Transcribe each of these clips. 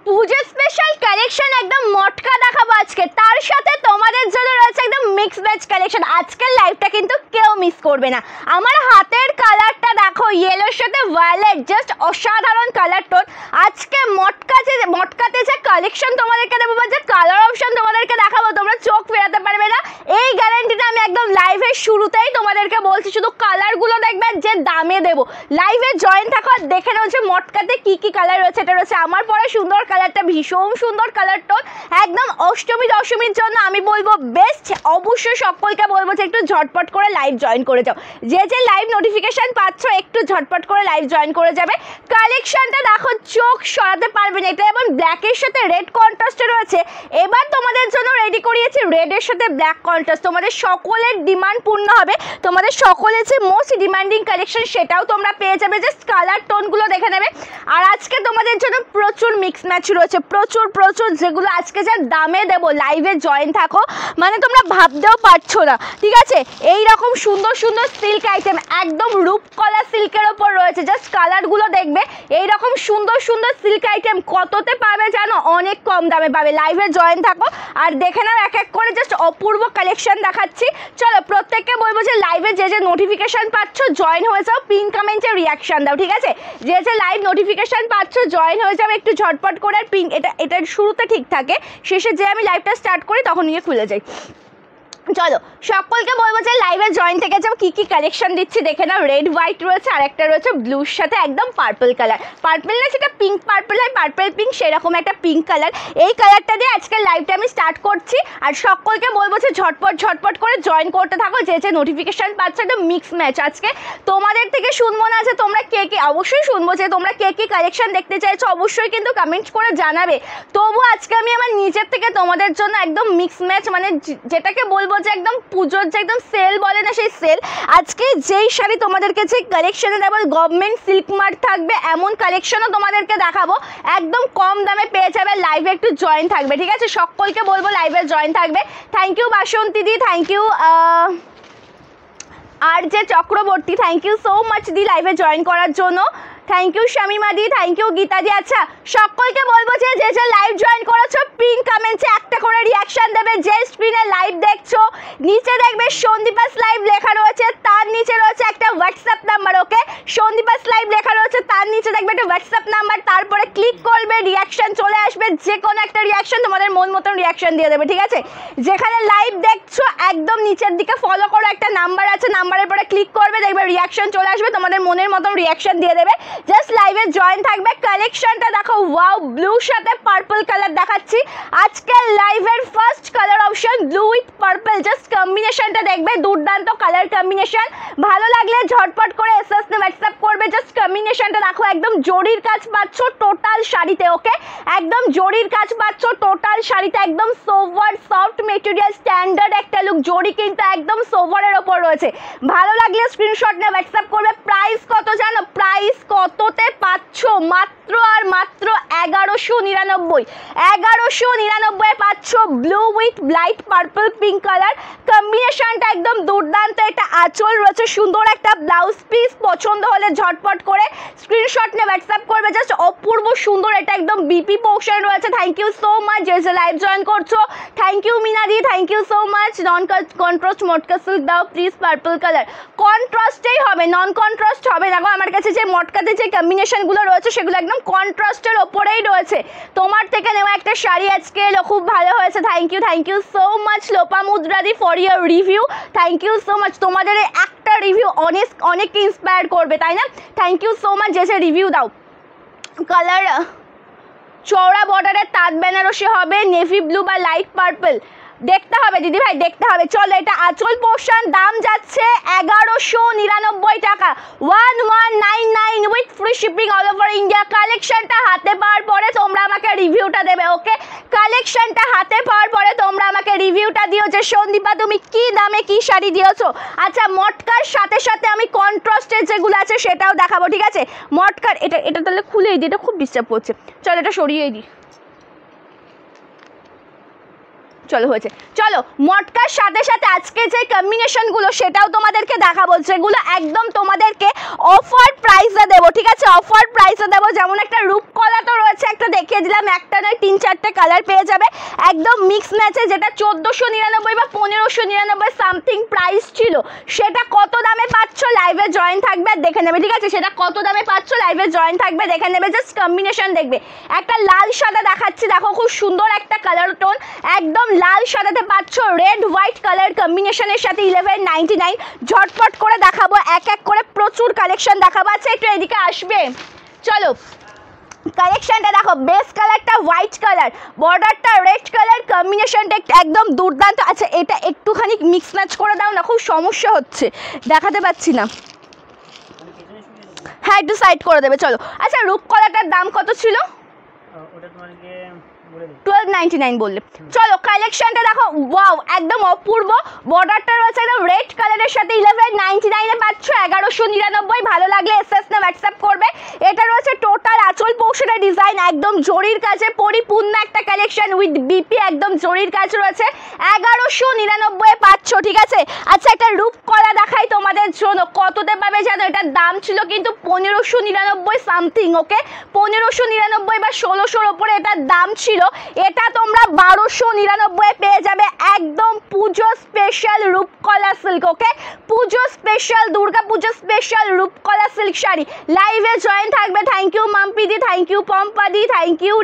পুজো special collection একদম মটকা দেখাবো আজকে, তার সাথে তোমাদের জন্য রয়েছে একদম মিক্স ম্যাচ কালেকশন। আজকের লাইভটা কিন্তু কেউ মিস করবে না। আমার হাতের কালারটা দেখো, ইয়েলোর সাথে ভায়োলেট, জাস্ট অসাধারণ কালার টোন। আজকে মটকাতে যে কালেকশন তোমাদেরকে দেবো বা যে কালার অপশন তোমাদেরকে দেখাবো, তোমরা চোখ ফেরাতে পারবে না। এই গ্যারান্টিটা আমি একদম লাইভের শুরুতেই তোমাদেরকে বলছি। শুধু কালারগুলো দেখবে যে দামে দেবো। লাইভে জয়েন থাকো আর দেখে নাও যে মটকাতে কি কি কালার রয়েছে। এটা রয়েছে আমার পরে সুন্দর কালারটা, ভীষণ সুন্দর কালার টোন, একদম অষ্টমী দশমীর জন্য আমি বলবো বেস্ট। অবশ্যই সকলকে বলবো যে একটু ঝটপট করে লাইভ জয়েন করে যাও। যে লাইভ নোটিফিকেশন পাচ্ছ একটু ঝটপট করে লাইভ জয়েন করে যাবে। কালেকশনটা দেখো, চোখ সরাতে পারবে না। এটা এবং ব্ল্যাকের সাথে রেড কন্ট্রাস্টে রয়েছে। এবার তোমাদের জন্য রেডি করিয়েছি রেডের সাথে ব্ল্যাক কন্ট্রাস্ট। তোমাদের সকলের ডিমান্ড পূর্ণ হবে। তোমাদের সকলের যে মোস্ট ডিমান্ডিং কালেকশন সেটাও তোমরা পেয়ে যাবে। জাস্ট কালার টোনগুলো দেখে নেবে। আর আজকে তোমাদের জন্য প্রচুর মিক্স ম্যাচ রয়েছে, প্রচুর যেগুলো আজকে যা দামে দেবো। লাইভে জয়েন থাকো, মানে তোমরা ভাবতেও পারছো না। ঠিক আছে, এই রকম সুন্দর সুন্দর সিল্ক আইটেম একদম রূপকলা সিল্কের ওপর রয়েছে। জাস্ট কালারগুলো দেখবে। এই রকম সুন্দর সুন্দর সিল্ক আইটেম কততে পাবে জানো? অনেক কম দামে পাবে। লাইভে জয়েন থাকো আর দেখে নাও এক এক করে জাস্ট অপূর্ব কালেকশন দেখাচ্ছি। চলো প্রত্যেককে বলবো যে লাইভে যে নোটিফিকেশন পাচ্ছ জয়েন হয়ে যাও, পিন কমেন্টে রিয়াকশন দাও। ঠিক আছে, যে লাইভ নোটিফিকেশন পাচ্ছ জয়েন হয়ে যাবে একটু ঝটপট করে। আর পিন এটার শুরুতে ঠিক থাকে, শেষে যে আমি লাইভটা স্টার্ট করি তখন নিয়ে খুলে যাই। চলো সকলকে বলবো যে লাইভে জয়েন থেকে যাও। কি কি কালেকশন দিচ্ছি দেখে নাও। রেড হোয়াইট রয়েছে, আর একটা রয়েছে ব্লুর সাথে একদম পার্পল কালার। পার্পল না, সেটা পিঙ্ক পার্পল হয়, পার্পল পিঙ্ক, সেরকম একটা পিঙ্ক কালার। এই কালারটা দিয়ে আজকের লাইভটা আমি স্টার্ট করছি। আর সকলকে বলবো যে ঝটপট করে জয়েন করতে থাকো। যে নোটিফিকেশন পাচ্ছ একদম মিক্স ম্যাচ। আজকে তোমাদের থেকে শুনবো না যে তোমরা কে অবশ্যই শুনবো যে তোমরা কে কালেকশন দেখতে চাইছো, অবশ্যই কিন্তু কমেন্ট করে জানাবে। তবু আজকে আমি আমার নিজের থেকে তোমাদের জন্য একদম মিক্স ম্যাচ, মানে যেটাকে বলবো যে একদম পুজোর যে একদম সেল বলে না, সেই সেল। আজকে যেই শাড়ি তোমাদেরকে যে কালেকশনে দেবো, গভর্নমেন্ট সিল্ক মার্ক থাকবে এমন কালেকশনও তোমাদেরকে দেখাবো। একদম কম দামে পেয়ে যাবে। লাইভে একটু জয়েন থাকবে। ঠিক আছে, সকলকে বলবো লাইভে জয়েন থাকবে। Thank you Basanti di, thank you আর যে Chakraborty, thank you so much di লাইভে জয়েন করার জন্য। Thank you Shamima di, thank you Gita di. আচ্ছা সকলকে বলবো যে লাইভ জয়েন করেছো পিন কমেন্টে একটা করে রিয়াকশন দেবে। যে স্ক্রিনে লাইভ দেখছো নিচে দেখবে সন্দীপাস লাইভ লেখা রয়েছে, তার নিচে রয়েছে একটা হোয়াটসঅ্যাপ নাম্বার। ওকে, সন্দীপাস লাইভ লেখা রয়েছে, তার নিচে দেখবে একটা হোয়াটসঅ্যাপ নাম্বার। তারপরে ক্লিক করবে, রিয়াকশন চলে আসবে। যে কোনো একটা রিয়াকশন তোমাদের মন মতন রিয়াকশন দিয়ে দেবে। ঠিক আছে, যেখানে লাইভ দেখছো একদম নিচের দিকে ফলো করো, একটা নাম্বার আছে, নাম্বারের পরে ক্লিক করবে, দেখবে রিয়াকশন চলে আসবে। তোমাদের মনের মতন রিয়াকশন দিয়ে দেবে। জাস্ট লাইভে জয়েন থাকবে। কালেকশনটা দেখো, ওয়াও, ব্লুর সাথে পার্পল কালার দেখাচ্ছি। আজকের লাইভের first colour option blue with purple. Just কম্বিনেশনটা দেখবে, দুর্দান্ত কালার কম্বিনেশন। ভালো লাগলে ঝটপট করে এসএস নে হোয়াটসঅ্যাপ করবে। জাস্ট কম্বিনেশনটা দেখো, একদম জরির কাজ পাচ্ছ টোটাল শাড়িতে। ওকে, একদম জরির কাজ পাচ্ছ টোটাল শাড়িতে, একদম সোভার সফট মেটেরিয়াল, স্ট্যান্ডার্ড একটা লুক। জরি কিন্তু একদম সোভারের ওপর রয়েছে। ভালো লাগলে স্ক্রিনশট নিয়ে হোয়াটসঅ্যাপ করবে। প্রাইস কত জানো? প্রাইস কততে পাচ্ছ? মাত্র আর মাত্র 1199। 1199 পাচ্ছ blue with light purple pink colour. কম্বিনেশনটা একদম দুর্দান্ত। এটা আঁচল রয়েছে, সুন্দর একটা ব্লাউজ পিস। পছন্দ হলে ঝটপট করে স্ক্রিনশট নিয়ে হোয়াটসঅ্যাপ করবে। জাস্ট অপূর্ব সুন্দর, এটা একদম বিপি পোর্শন রয়েছে। থ্যাংক ইউ সো মাচ যে লাইভ জয়েন করছো। থ্যাংক ইউ মিনাদি, thank you so much. Non contrast মটকা সিল্ক দাও প্লিজ, পার্পল কালার। কন্ট্রাস্টেই হবে, নন কন্ট্রাস্ট হবে না। আমার কাছে যে মটকাতে যে কম্বিনেশনগুলো রয়েছে সেগুলো একদম কন্ট্রাস্টের ওপরেই রয়েছে। তোমার থেকে নেওয়া একটা শাড়ি আজকে এলো, খুব ভালো হয়েছে। থ্যাংক ইউ সো মাচ লোপামুদ্রাদি for your review. Thank you so much. তোমাদের একটা রিভিউ অনেককে ইন্সপায়ার করবে, তাই না? থ্যাংক ইউ সো মাচ যে রিভিউ দাও। কালার চওড়া বর্ডারের তাঁত বেনারসি হবে, নেভি ব্লু বা লাইট পার্পল। দেখতে হবে দিদি ভাই, দেখতে হবে। চলো, এটা আঁচল পোর্শন, দাম যাচ্ছে 1199 টাকা। 1199 with free shipping all over India. কালেকশনটা হাতে পাওয়ার পরে তোমরা আমাকে রিভিউটা দেবে। ওকে, কালেকশনটা হাতে পাওয়ার পরে তোমরা আমাকে রিভিউটা দিও যে সন্দীপা তুমি কি দামে কি শাড়ি দিয়েছো। আচ্ছা, মটকার সাথে সাথে আমি কন্ট্রাস্টের যেগুলো আছে সেটাও দেখাবো। ঠিক আছে, মটকার এটা তাহলে খুলেই দিই, এটা খুব ডিস্টার্ব করছে। চলো এটা সরিয়েই দিই। চলো হয়েছে। চলো মটকার সাথে সাথে আজকে যে কম্বিনেশনগুলো সেটাও তোমাদেরকে দেখাবো, যেগুলো একদম তোমাদেরকে অফার প্রাইসে দেবো, ঠিক আছে? অফার প্রাইসে দেবো। যেমন একটা রূপকলা তো রয়েছে, একটা দেখিয়ে দিলাম, একটা নয় 3-4টে কালার পেয়ে যাবে একদম মিক্স ম্যাচে, যেটা 1499 বা 1599 সামথিং প্রাইস ছিল, সেটা কত দামে পাচ্ছ লাইভে জয়েন থাকবে আর দেখে নেবে, ঠিক আছে? সেটা কত দামে পাচ্ছ লাইভে জয়েন থাকবে দেখে নেবে, জাস্ট কম্বিনেশন দেখবে। একটা লাল সাদা দেখাচ্ছি, দেখো খুব সুন্দর একটা কালার টোন, একদম লাল সাদাতে পাচ্ছ রেড হোয়াইট কালার কম্বিনেশনের সাথে 1199। ঝটপট করে দেখাবো, এক এক করে প্রচুর কালেকশন দেখাবো। আচ্ছা একটু এদিকে আসবে, চলো কালেকশনটা দেখো। বেস কালারটা হোয়াইট কালার, বর্ডারটা রেড কালার, কম্বিনেশনটা একদম দুর্দান্ত। আচ্ছা এটা একটুখানি মিক্স ম্যাচ করে দাও না, খুব সমস্যা হচ্ছে, দেখাতে পাচ্ছি না। হ্যাঁ একটু সাইড করে দেবে, চলো। আচ্ছা রূপকলাটার দাম কত ছিল? 1299 বললে। চলো কালেকশনটা দেখো, ওয়াও একদম অপূর্ব। বর্ডারটা রয়েছে একদম রেড কালারের সাথে 1199 এ পাচ্ছ 1199। ভালো লাগলে এসএস না হোয়াটসঅ্যাপ করবে। এটা রয়েছে টোটাল আঁচল পোর্শনের ডিজাইন, একদম জরির কাজে পরিপূর্ণ একটা কালেকশন উইথ বিপি, একদম জরির কাজ রয়েছে, 1199 এ পাচ্ছ, ঠিক আছে? আচ্ছা একটা রূপকলা দেখাই তোমাদের জন্য, কততে পাবে জানো? এটার দাম ছিল কিন্তু 1599 সামথিং, ওকে? 1599 বা 1600-র ওপরে এটার দাম ছিল। এটা তোমরা 1299 এ পেয়ে যাবে, একদম পুজো স্পেশাল রূপকলা সিল্ক, ওকে? পুজো স্পেশাল, দুর্গা পুজো স্পেশাল রূপকলা সিল্ক শাড়ি। লাইভে জয়েন থাকবে। থ্যাংক ইউ মাম্পিদি, থ্যাংক ইউ পম্পাদি, থ্যাংক ইউ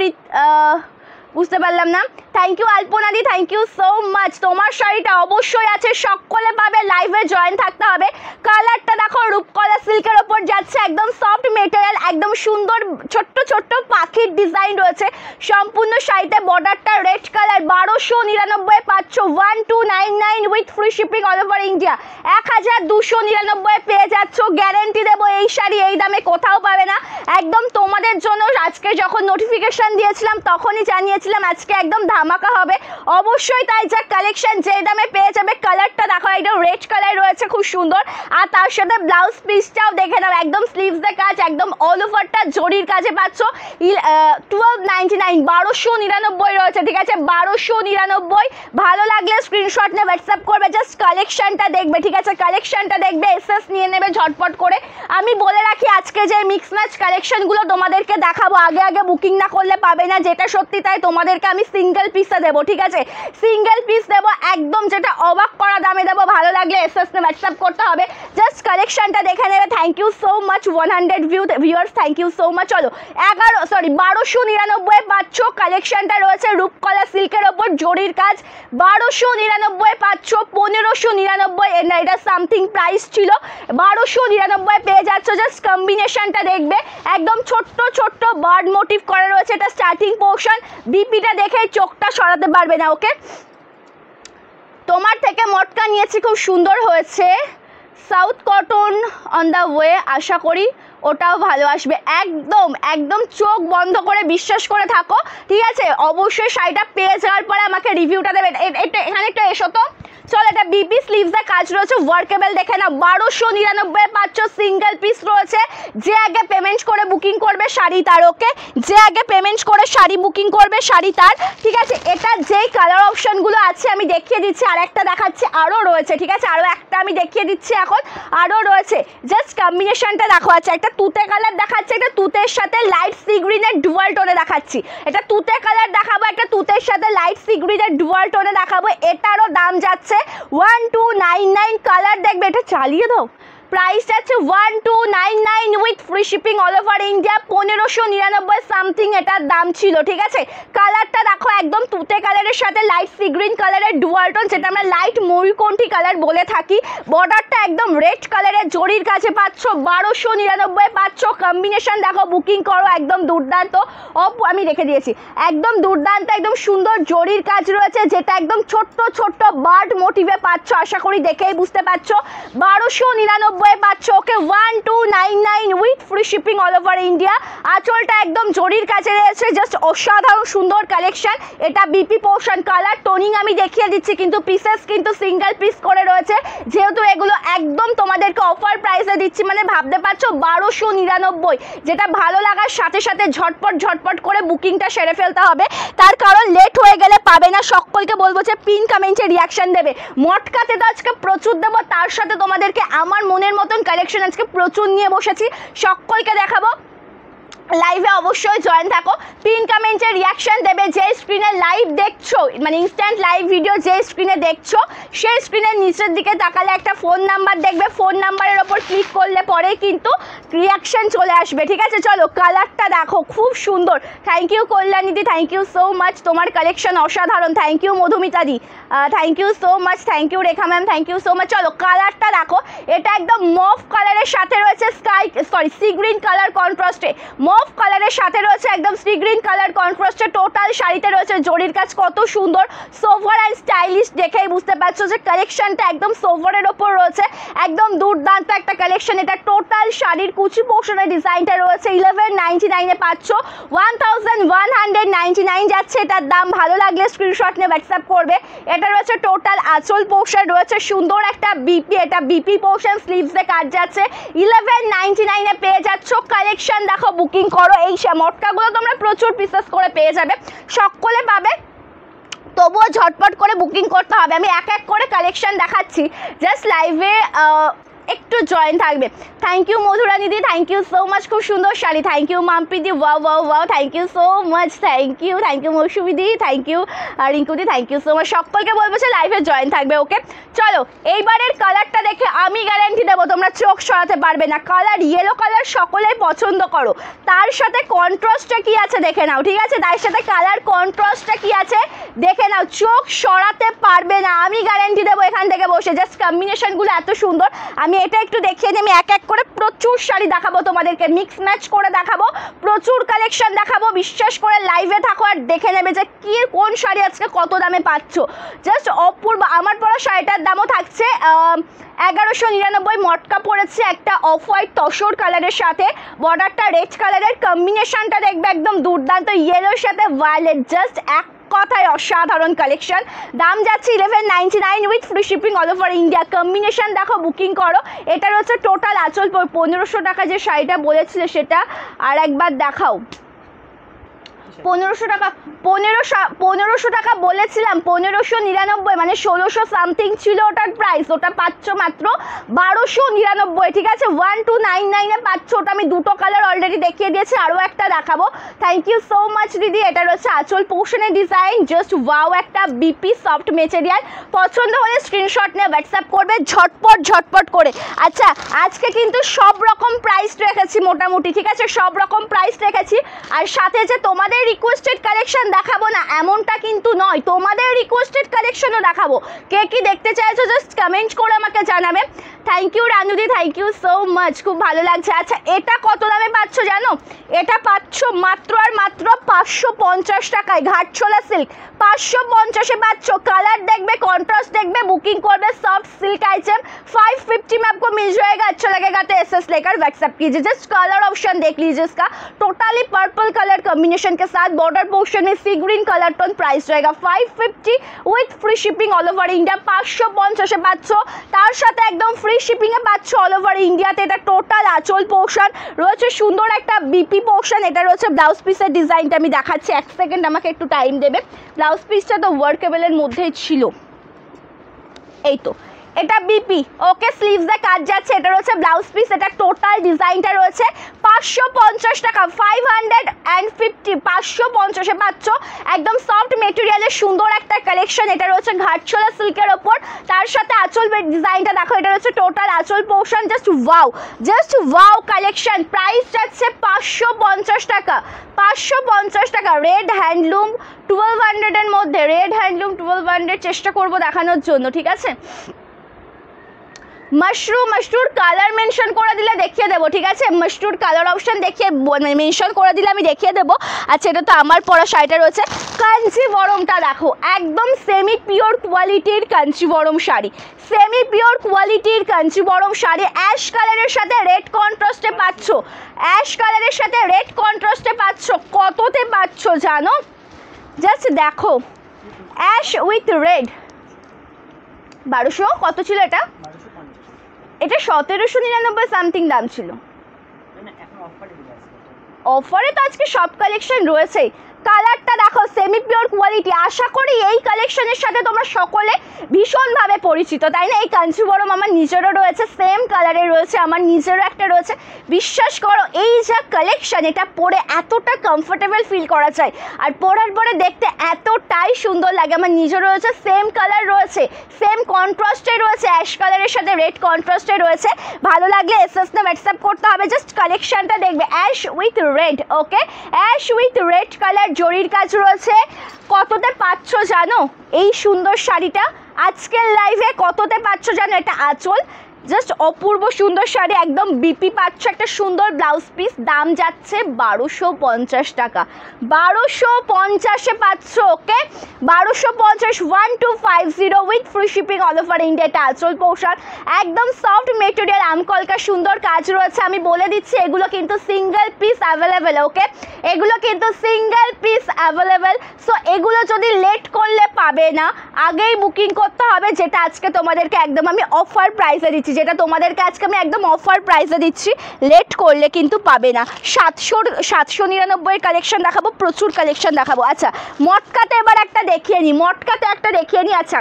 বুঝতে পারলাম না, থ্যাংক ইউ আলপনাদি, থ্যাংক ইউ সো মাচ। তোমার শাড়িটা অবশ্যই আছে, সকলে পাবে, লাইভে জয়েন থাকতে হবে। কালারটা দেখো রূপকলা সিল্কের ওপর যাচ্ছে, একদম সফট মেটেরিয়াল, একদম সুন্দর ছোট্ট ছোট্ট পাখির ডিজাইন রয়েছে সম্পূর্ণ শাড়িতে। বর্ডারটা রেড কালার, 1299 পাচ্ছ, 1299 with free shipping all over India. 1299 পেয়ে যাচ্ছ, গ্যারেন্টি দেবো এই শাড়ি এই দামে কোথাও পাবে না, একদম তোমাদের জন্য। আজকে যখন নোটিফিকেশন দিয়েছিলাম তখনই জানিয়েছিলাম আজকে একদম ধামাকা হবে, অবশ্যই তাই। যা কালেকশন যে দামে পেয়ে যাবে। কালারটা দেখো একদম রেড কালার রয়েছে, খুব সুন্দর। আর তার সাথে ব্লাউজ পিসটাও দেখে নাও, একদম স্লিভসের কাজ, একদম অল ওভারটা জরির কাজে পাচ্ছ। 1299, 1299 রয়েছে, ঠিক আছে? 1299। ভালো লাগলে স্ক্রিনশট নিয়ে হোয়াটসঅ্যাপ করবে, জাস্ট কালেকশনটা দেখবে, ঠিক আছে? কালেকশনটা দেখবে, এসএস নিয়ে নেবে ঝটপট করে। আমি বলে রাখি আজকে যে মিক্স ম্যাচ কালেকশনগুলো তোমাদেরকে দেখাবো, আগে আগে বুকিং না করলে পাবে না, যেটা সত্যি তাই। তোমাদেরকে আমি সিঙ্গেল পিসে দেবো, ঠিক আছে? সিঙ্গেল পিস দেবো, একদম যেটা অবাক করা দামে দেবো। ভালো লাগলে এসএস নিয়ে হোয়াটসঅ্যাপ করতে হবে, জাস্ট কালেকশনটা দেখে নেবে। Thank you so much 100 viewers, thank you so much. চলো 1299 পাচ্ছ, কালেকশনটা রয়েছে রূপকলা সিল্কের ওপর জরির কাজ, 1299 পাচ্ছ, 1599 এটা সামথিং প্রাইস ছিল, 1299 পেয়ে যাচ্ছ। জাস্ট কম্বিনেশনটা দেখবে, একদম ছোট্ট ছোট্ট বার্ড মোটিভ করা রয়েছে, এটা স্টার্টিং পোর্শন। বিপিটা দেখে চোখটা সরাতে পারবে না, ওকে? তোমার থেকে মটকা নিয়েছি, খুব সুন্দর হয়েছে। South cotton on the way, আশা করি ওটাও ভালো আসবে। একদম একদম চোখ বন্ধ করে বিশ্বাস করে থাকো, ঠিক আছে? অবশ্যই শাড়িটা পেয়ে যাওয়ার পরে আমাকে রিভিউটা দেবে। এখানে একটু এসো তো, চল। এটা বিপি স্লিভসের কাজ রয়েছে, ওয়ার্কেবল দেখে না। 1299 পাচ্ছ, সিঙ্গেল পিস রয়েছে। যে আগে পেমেন্ট করে বুকিং করবে শাড়ি তার, ওকে? যে আগে পেমেন্ট করে শাড়ি বুকিং করবে শাড়ি তার, ঠিক আছে? এটা যেই কালার অপশনগুলো আছে আমি দেখিয়ে দিচ্ছি, আর একটা দেখাচ্ছি, আরও রয়েছে, ঠিক আছে? আরও একটা আমি দেখিয়ে দিচ্ছি এখন, আরও রয়েছে। জাস্ট কম্বিনেশনটা দেখো। আছে একটা তুতে কালার দেখাচ্ছে, একটা তুতের সাথে লাইট সি গ্রিনের ডুয়াল টোনে দেখাচ্ছি। এটা তুতে কালার দেখাবো, একটা তুতের সাথে লাইট সি গ্রিনের ডুয়াল টোনে দেখাবো। এটারও দাম যাচ্ছে 1299। কালার দেখবে, এটা চালিয়ে দাও। প্রাইস যাচ্ছে 1299 with free shipping all over India, 1599 something এটার দাম ছিল, ঠিক আছে? কালারটা দেখো, একদম তুতে কালারের সাথে লাইট সি গ্রিন কালারের ডুয়াল টোন, যেটা আমরা লাইট ময়ূরকণ্ঠী কালার বলে থাকি। বর্ডারটা একদম রেড কালারের জরির কাছে পাচ্ছ, 1299 পাচ্ছ। কম্বিনেশন দেখো, বুকিং করো, একদম দুর্দান্ত। আমি রেখে দিয়েছি, একদম দুর্দান্ত, একদম সুন্দর জরির কাজ রয়েছে, যেটা একদম ছোট্ট ছোট্ট বার্ড মোটিভে পাচ্ছ। আশা করি দেখেই বুঝতে পারছো। 1299 299 পাচ্ছ ওকে 1299 with free shipping all over India. আঁচলটা একদম জরির কাছে রয়েছে, জাস্ট অসাধারণ সুন্দর কালেকশন। এটা বিপি পোর্শন, কালার টোনিং আমি দেখিয়ে দিচ্ছি, কিন্তু পিসেস কিন্তু সিঙ্গেল পিস করে রয়েছে, যেহেতু এগুলো একদম তোমাদেরকে অফার প্রাইসে দিচ্ছি, মানে ভাবতে পারছো 1299, যেটা ভালো লাগার সাথে সাথে ঝটপট করে বুকিংটা সেরে ফেলতে হবে, তার কারণ লেট হয়ে গেলে পাবে না। সকলকে বলবো যে পিন কমেন্টে রিয়াকশন দেবে। মটকাতে তো আজকে প্রচুর দেবো, তার সাথে তোমাদেরকে আমার মনের মতন কালেকশন আজকে প্রচুর নিয়ে বসেছি, সকলকে দেখাবো। লাইভে অবশ্যই জয়েন থাকো, পিন কমেন্টে রিয়াকশন দেবে। যে স্ক্রিনে লাইভ দেখছো, মানে ইনস্ট্যান্ট লাইভ ভিডিও যে স্ক্রিনে দেখছো, সেই স্ক্রিনের নিচের দিকে তাকালে একটা ফোন নাম্বার দেখবে, ফোন নাম্বারের ওপর ক্লিক করলে পরেই কিন্তু রিয়াকশন চলে আসবে, ঠিক আছে? চলো কালারটা দেখো, খুব সুন্দর। থ্যাংক ইউ কল্যাণীদি, থ্যাংক ইউ সো মাচ, তোমার কালেকশন অসাধারণ। থ্যাংক ইউ মধুমিতাদি, thank you so much, thank you Rekha ma'am, thank you so much. চলো কালারটা দেখো, এটা একদম মভ কালারের সাথে রয়েছে সি গ্রিন কালার কন্ট্রাস্টে, মভ কালারের সাথে রয়েছে একদম সি গ্রিন কালার কন্ট্রাস্টে। টোটাল শাড়িতে রয়েছে জরির কাজ, কত সুন্দর, সোভার অ্যান্ড স্টাইলিশ, দেখেই বুঝতে পারছো যে কালেকশনটা একদম সোভারের ওপর রয়েছে, একদম দুর্দান্ত একটা কালেকশন। এটা টোটাল শাড়ির কুচি পোর্শনের ডিজাইনটা রয়েছে 1199 পাচ্ছ, 1199 যাচ্ছে এটার দাম। ভালো লাগলে স্ক্রিনশট নিয়ে হোয়াটসঅ্যাপ করবে। এটা রয়েছে টোটাল আঁচল পোর্শন, রয়েছে সুন্দর একটা বিপি, এটা বিপি পোর্শন, স্লিভসে কাট যাচ্ছে, 1199 পেয়ে যাচ্ছ। কালেকশন দেখো, বুকিং করো। এই মটকাগুলো তোমরা প্রচুর পিসেস করে পেয়ে যাবে, সকলে পাবে, তবুও ঝটপট করে বুকিং করতে হবে। আমি এক এক করে কালেকশন দেখাচ্ছি, জাস্ট লাইভে একটু জয়েন থাকবে। থ্যাংক ইউ মধুরানিদি, থ্যাংক ইউ সো মাচ, খুব সুন্দর শাড়ি। থ্যাংক ইউ মাম্পিদি, wow, thank you so much, thank you মৌসুমিদি, থ্যাংক ইউ রিঙ্কুদি, থ্যাংক ইউ সো মাচ। সকলকে বলবো যে লাইভে জয়েন থাকবে, ওকে? চলো এইবারের কালারটা দেখে আমি গ্যারান্টি দেবো তোমরা চোখ সরাতে পারবে না। কালার ইয়েলো কালার সকলেই পছন্দ করো, তার সাথে কন্ট্রাস্টটা কি আছে দেখে নাও, ঠিক আছে? তার সাথে কালার কন্ট্রাস্টটা কি আছে দেখে নাও, চোখ সরাতে পারবে না, আমি গ্যারান্টি দেবো এখান থেকে বসে। জাস্ট কম্বিনেশনগুলো এত সুন্দর, আমি এটা একটু দেখিয়ে দিই। আমি এক এক করে প্রচুর শাড়ি দেখাবো তোমাদেরকে, মিক্স ম্যাচ করে দেখাবো, প্রচুর কালেকশন দেখাবো। বিশ্বাস করে লাইভে থাকো আর দেখে নেবে যে কি কোন শাড়ি আজকে কত দামে পাচ্ছ। জাস্ট অপূর্ব। আমার পরা শাড়িটার দামও থাকছে 1199, মটকা পড়েছে একটা অফ হোয়াইট তসর কালারের সাথে, বর্ডারটা রেড কালারের, কম্বিনেশনটা দেখবে একদম দুর্দান্ত, ইয়েলোর সাথে ভায়োলেট, জাস্ট এক কথায় অসাধারণ কালেকশন। দাম যাচ্ছে 1199 with free shipping all over India. Combination দেখো, বুকিং করো। এটা রয়েছে টোটাল আঁচল 1500 টাকা, যে শাড়িটা বলেছিলে সেটা আর একবার দেখাও। 1500 টাকা, 1500 টাকা বলেছিলাম, 1599, মানে 1600 সামথিং ছিল ওটার প্রাইস, ওটা পাচ্ছ মাত্র 1299, ঠিক আছে? 1299 পাচ্ছ ওটা। আমি দুটো কালার অলরেডি দেখিয়ে দিয়েছি, আরও একটা দেখাবো। থ্যাংক ইউ সো মাচ দিদি। এটা রয়েছে আঁচল পোর্শনের ডিজাইন, জাস্ট ওয়াও, একটা বিপি সফট মেটেরিয়াল। পছন্দ হলে স্ক্রিনশট নিয়ে হোয়াটসঅ্যাপ করবে ঝটপট করে। আচ্ছা, আজকে কিন্তু সব রকম প্রাইস রেখেছি মোটামুটি, ঠিক আছে? সব রকম প্রাইস রেখেছি, আর সাথে যে তোমাদের রিকোয়েস্টেড কালেকশন দেখাবো না এমনটা কিন্তু নয়, তোমাদের রিকোয়েস্টেড কালেকশনও দেখাবো। কে কি দেখতে চাইছো জাস্ট কমেন্ট করে আমাকে জানাবে। থ্যাংক ইউ রানুদি, থ্যাংক ইউ সো মাচ, খুব ভালো লাগছে। আচ্ছা, এটা কত দামে পাচ্ছ জানো? এটা পাচ্ছ মাত্র আর মাত্র 550 টাকায়, ঘাটছোলা সিল্ক 550-এ পাচ্ছ। কালার देखबे, कॉन्ट्रास्ट देखबे, बुकिंग करबे, सॉफ्ट सिल्क आइटम 550 में आपको मिल जाएगा। अच्छा लगेगा तो एसएस लेकर व्हाट्सएप कीजिए। जस्ट कलर ऑप्शन देख लीजिए इसका, टोटली पर्पल कलर कॉम्बिनेशन के साथ बॉर्डर पोर्शन में sea green colour tone. Price रहेगा 550 with free shipping all over India. 550-এ পাচ্ছ, তার সাথে একদম ফ্রি শিপিংয়ে পাচ্ছ অল ওভার ইন্ডিয়াতে। এটা টোটাল আঁচল পোর্শন রয়েছে, সুন্দর একটা বিপি পোর্শন। এটা রয়েছে ব্লাউজ পিসের ডিজাইনটা আমি দেখাচ্ছি, এক সেকেন্ড আমাকে একটু টাইম দেবে। ব্লাউজ পিসটা তো ওয়ার্কেবলের মধ্যেই ছিল, এই তো এটা বিপি, ওকে, স্লিভসে কাজ যাচ্ছে। এটা রয়েছে ব্লাউজ পিস, এটা টোটাল ডিজাইনটা রয়েছে 550 টাকা, 550, 550-এ পাচ্ছ একদম সফট মেটেরিয়ালের সুন্দর একটা কালেকশন। এটা রয়েছে ঘাটছোলা সিল্কের ওপর, তার সাথে আঁচল ডিজাইনটা দেখো। এটা রয়েছে টোটাল আঁচল portion, just wow collection. Price যাচ্ছে 550 টাকা, 550 টাকা। রেড হ্যান্ডলুম 1200-এর মধ্যে, রেড হ্যান্ডলুম 1200 চেষ্টা করবো দেখানোর জন্য, ঠিক আছে? মাশরুর কালার মেনশন করে দিলে দেখিয়ে দেবো, ঠিক আছে? মাশরুর কালার অপশন দেখিয়ে মেনশন করে দিলে আমি দেখিয়ে দেবো। আচ্ছা, এটা তো আমার পরা শাড়িটা রয়েছে। কাঞ্জিবরমটা দেখো, একদম সেমি পিওর কোয়ালিটির কাঞ্জিবরম শাড়ি, সেমি পিওর কোয়ালিটির কাঞ্জিবরম শাড়ি। অ্যাশ কালারের সাথে রেড কন্ট্রাস্টে পাচ্ছ, অ্যাশ কালারের সাথে রেড কন্ট্রাস্টে পাচ্ছ। কততে পাচ্ছ জানো? জাস্ট দেখো, অ্যাশ উইথ রেড। 1200 কত ছিল এটা? এটা 1799 সামথিং দাম ছিল। অফারে তো আজকে সব কালেকশন রয়েছে। কালারটা দেখো, সেমি পিওর কোয়ালিটি। আশা করি এই কালেকশনের সাথে তোমরা সকলে ভীষণভাবে পরিচিত, তাই না? এই কাঞ্জিবরম আমার নিজেরও রয়েছে, সেম কালারে রয়েছে, আমার নিজেরও একটা রয়েছে। বিশ্বাস করো, এই যা কালেকশন, এটা পরে এতটা কমফোর্টেবল ফিল করা যায়, আর পরার পরে দেখতে এতটাই সুন্দর লাগে। আমার নিজের রয়েছে, সেম কালার রয়েছে, সেম কন্ট্রাস্টে রয়েছে, অ্যাশ কালারের সাথে রেড কন্ট্রাস্টে রয়েছে। ভালো লাগলে এসএস না হোয়াটসঅ্যাপ করতে হবে। জাস্ট কালেকশনটা দেখবে, ash with red. Okay, ash with red colour, জরির কাজ রয়েছে। কততে পাচ্ছ জানো এই সুন্দর শাড়িটা? আজকের লাইভে কততে পাচ্ছ জানো? এটা আঁচল, জাস্ট অপূর্ব সুন্দর শাড়ি, একদম বিপি পাচ্ছ। একটা সুন্দর ব্লাউজ পিস, দাম যাচ্ছে 1250 টাকা। 1250-এ পাচ্ছ। ওকে, 1250, 1250 with free shipping all over India. এটা আঁচল পোর্শন, একদম সফট মেটেরিয়াল, আমকলকা সুন্দর কাজ রয়েছে। আমি বলে দিচ্ছি, এগুলো কিন্তু সিঙ্গেল পিস অ্যাভেলেবেল। ওকে, এগুলো কিন্তু সিঙ্গেল পিস অ্যাভেলেবেল। সো এগুলো যদি লেট করলে পাবে না, আগেই বুকিং করতে হবে, যেটা আজকে তোমাদেরকে একদম আমি অফার প্রাইসে দিচ্ছি, যেটা তোমাদেরকে আজকে আমি একদম অফার প্রাইসে দিচ্ছি। লেট করলে কিন্তু পাবে না। 799 কালেকশন দেখাবো, প্রচুর কালেকশন দেখাবো। আচ্ছা, মটকাতে এবার একটা দেখিয়ে নিই, মটকাতে একটা দেখিয়ে নিই। আচ্ছা,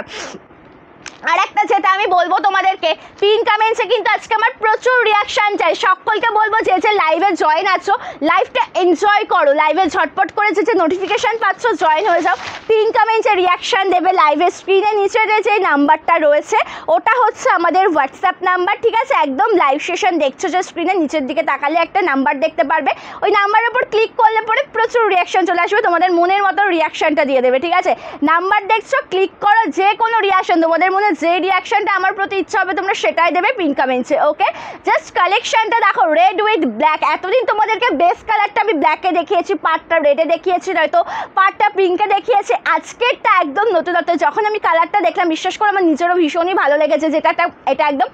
আর একটা যেটা আমি বলবো তোমাদেরকে, পিন কমেন্টসে কিন্তু আজকে আমার প্রচুর রিয়াকশান চাই। সকলকে বলবো যে লাইভে জয়েন আছো, লাইভটা এনজয় করো, লাইভে ঝটপট করে যে নোটিফিকেশান পাচ্ছ জয়েন হয়ে যাও। পিন কমেন্টসে রিয়াকশান দেবে। লাইভের স্ক্রিনে নিচে যে নাম্বারটা রয়েছে ওটা হচ্ছে আমাদের হোয়াটসঅ্যাপ নাম্বার, ঠিক আছে? একদম লাইভ সেশন দেখছো যে স্ক্রিনে নিচের দিকে তাকালে একটা নাম্বার দেখতে পারবে, ওই নাম্বারের উপর ক্লিক করলে পরে প্রচুর রিয়াকশান চলে আসবে, তোমাদের মনের মতো রিয়াকশানটা দিয়ে দেবে, ঠিক আছে? নাম্বার দেখছো, ক্লিক করো, যে কোনো রিয়াকশান, তোমাদের মনে যে রিয়াকশনটা আমার প্রতি ইচ্ছা হবে তোমরা সেটাই দেবে পিন কমেন্টসে। ওকে, জাস্ট কালেকশনটা দেখো, রেড উইথ ব্ল্যাক। এতদিন তোমাদেরকে বেস কালারটা আমি ব্ল্যাকে দেখিয়েছি, পার্টটা রেডে দেখিয়েছি, নয়তো পার্টটা পিঙ্কে দেখিয়েছি। আজকেরটা একদম নতুনত্ব। যখন আমি কালারটা দেখলাম, বিশ্বাস করে আমার নিজেরও ভীষণই ভালো লেগেছে, যেটা এটা একদম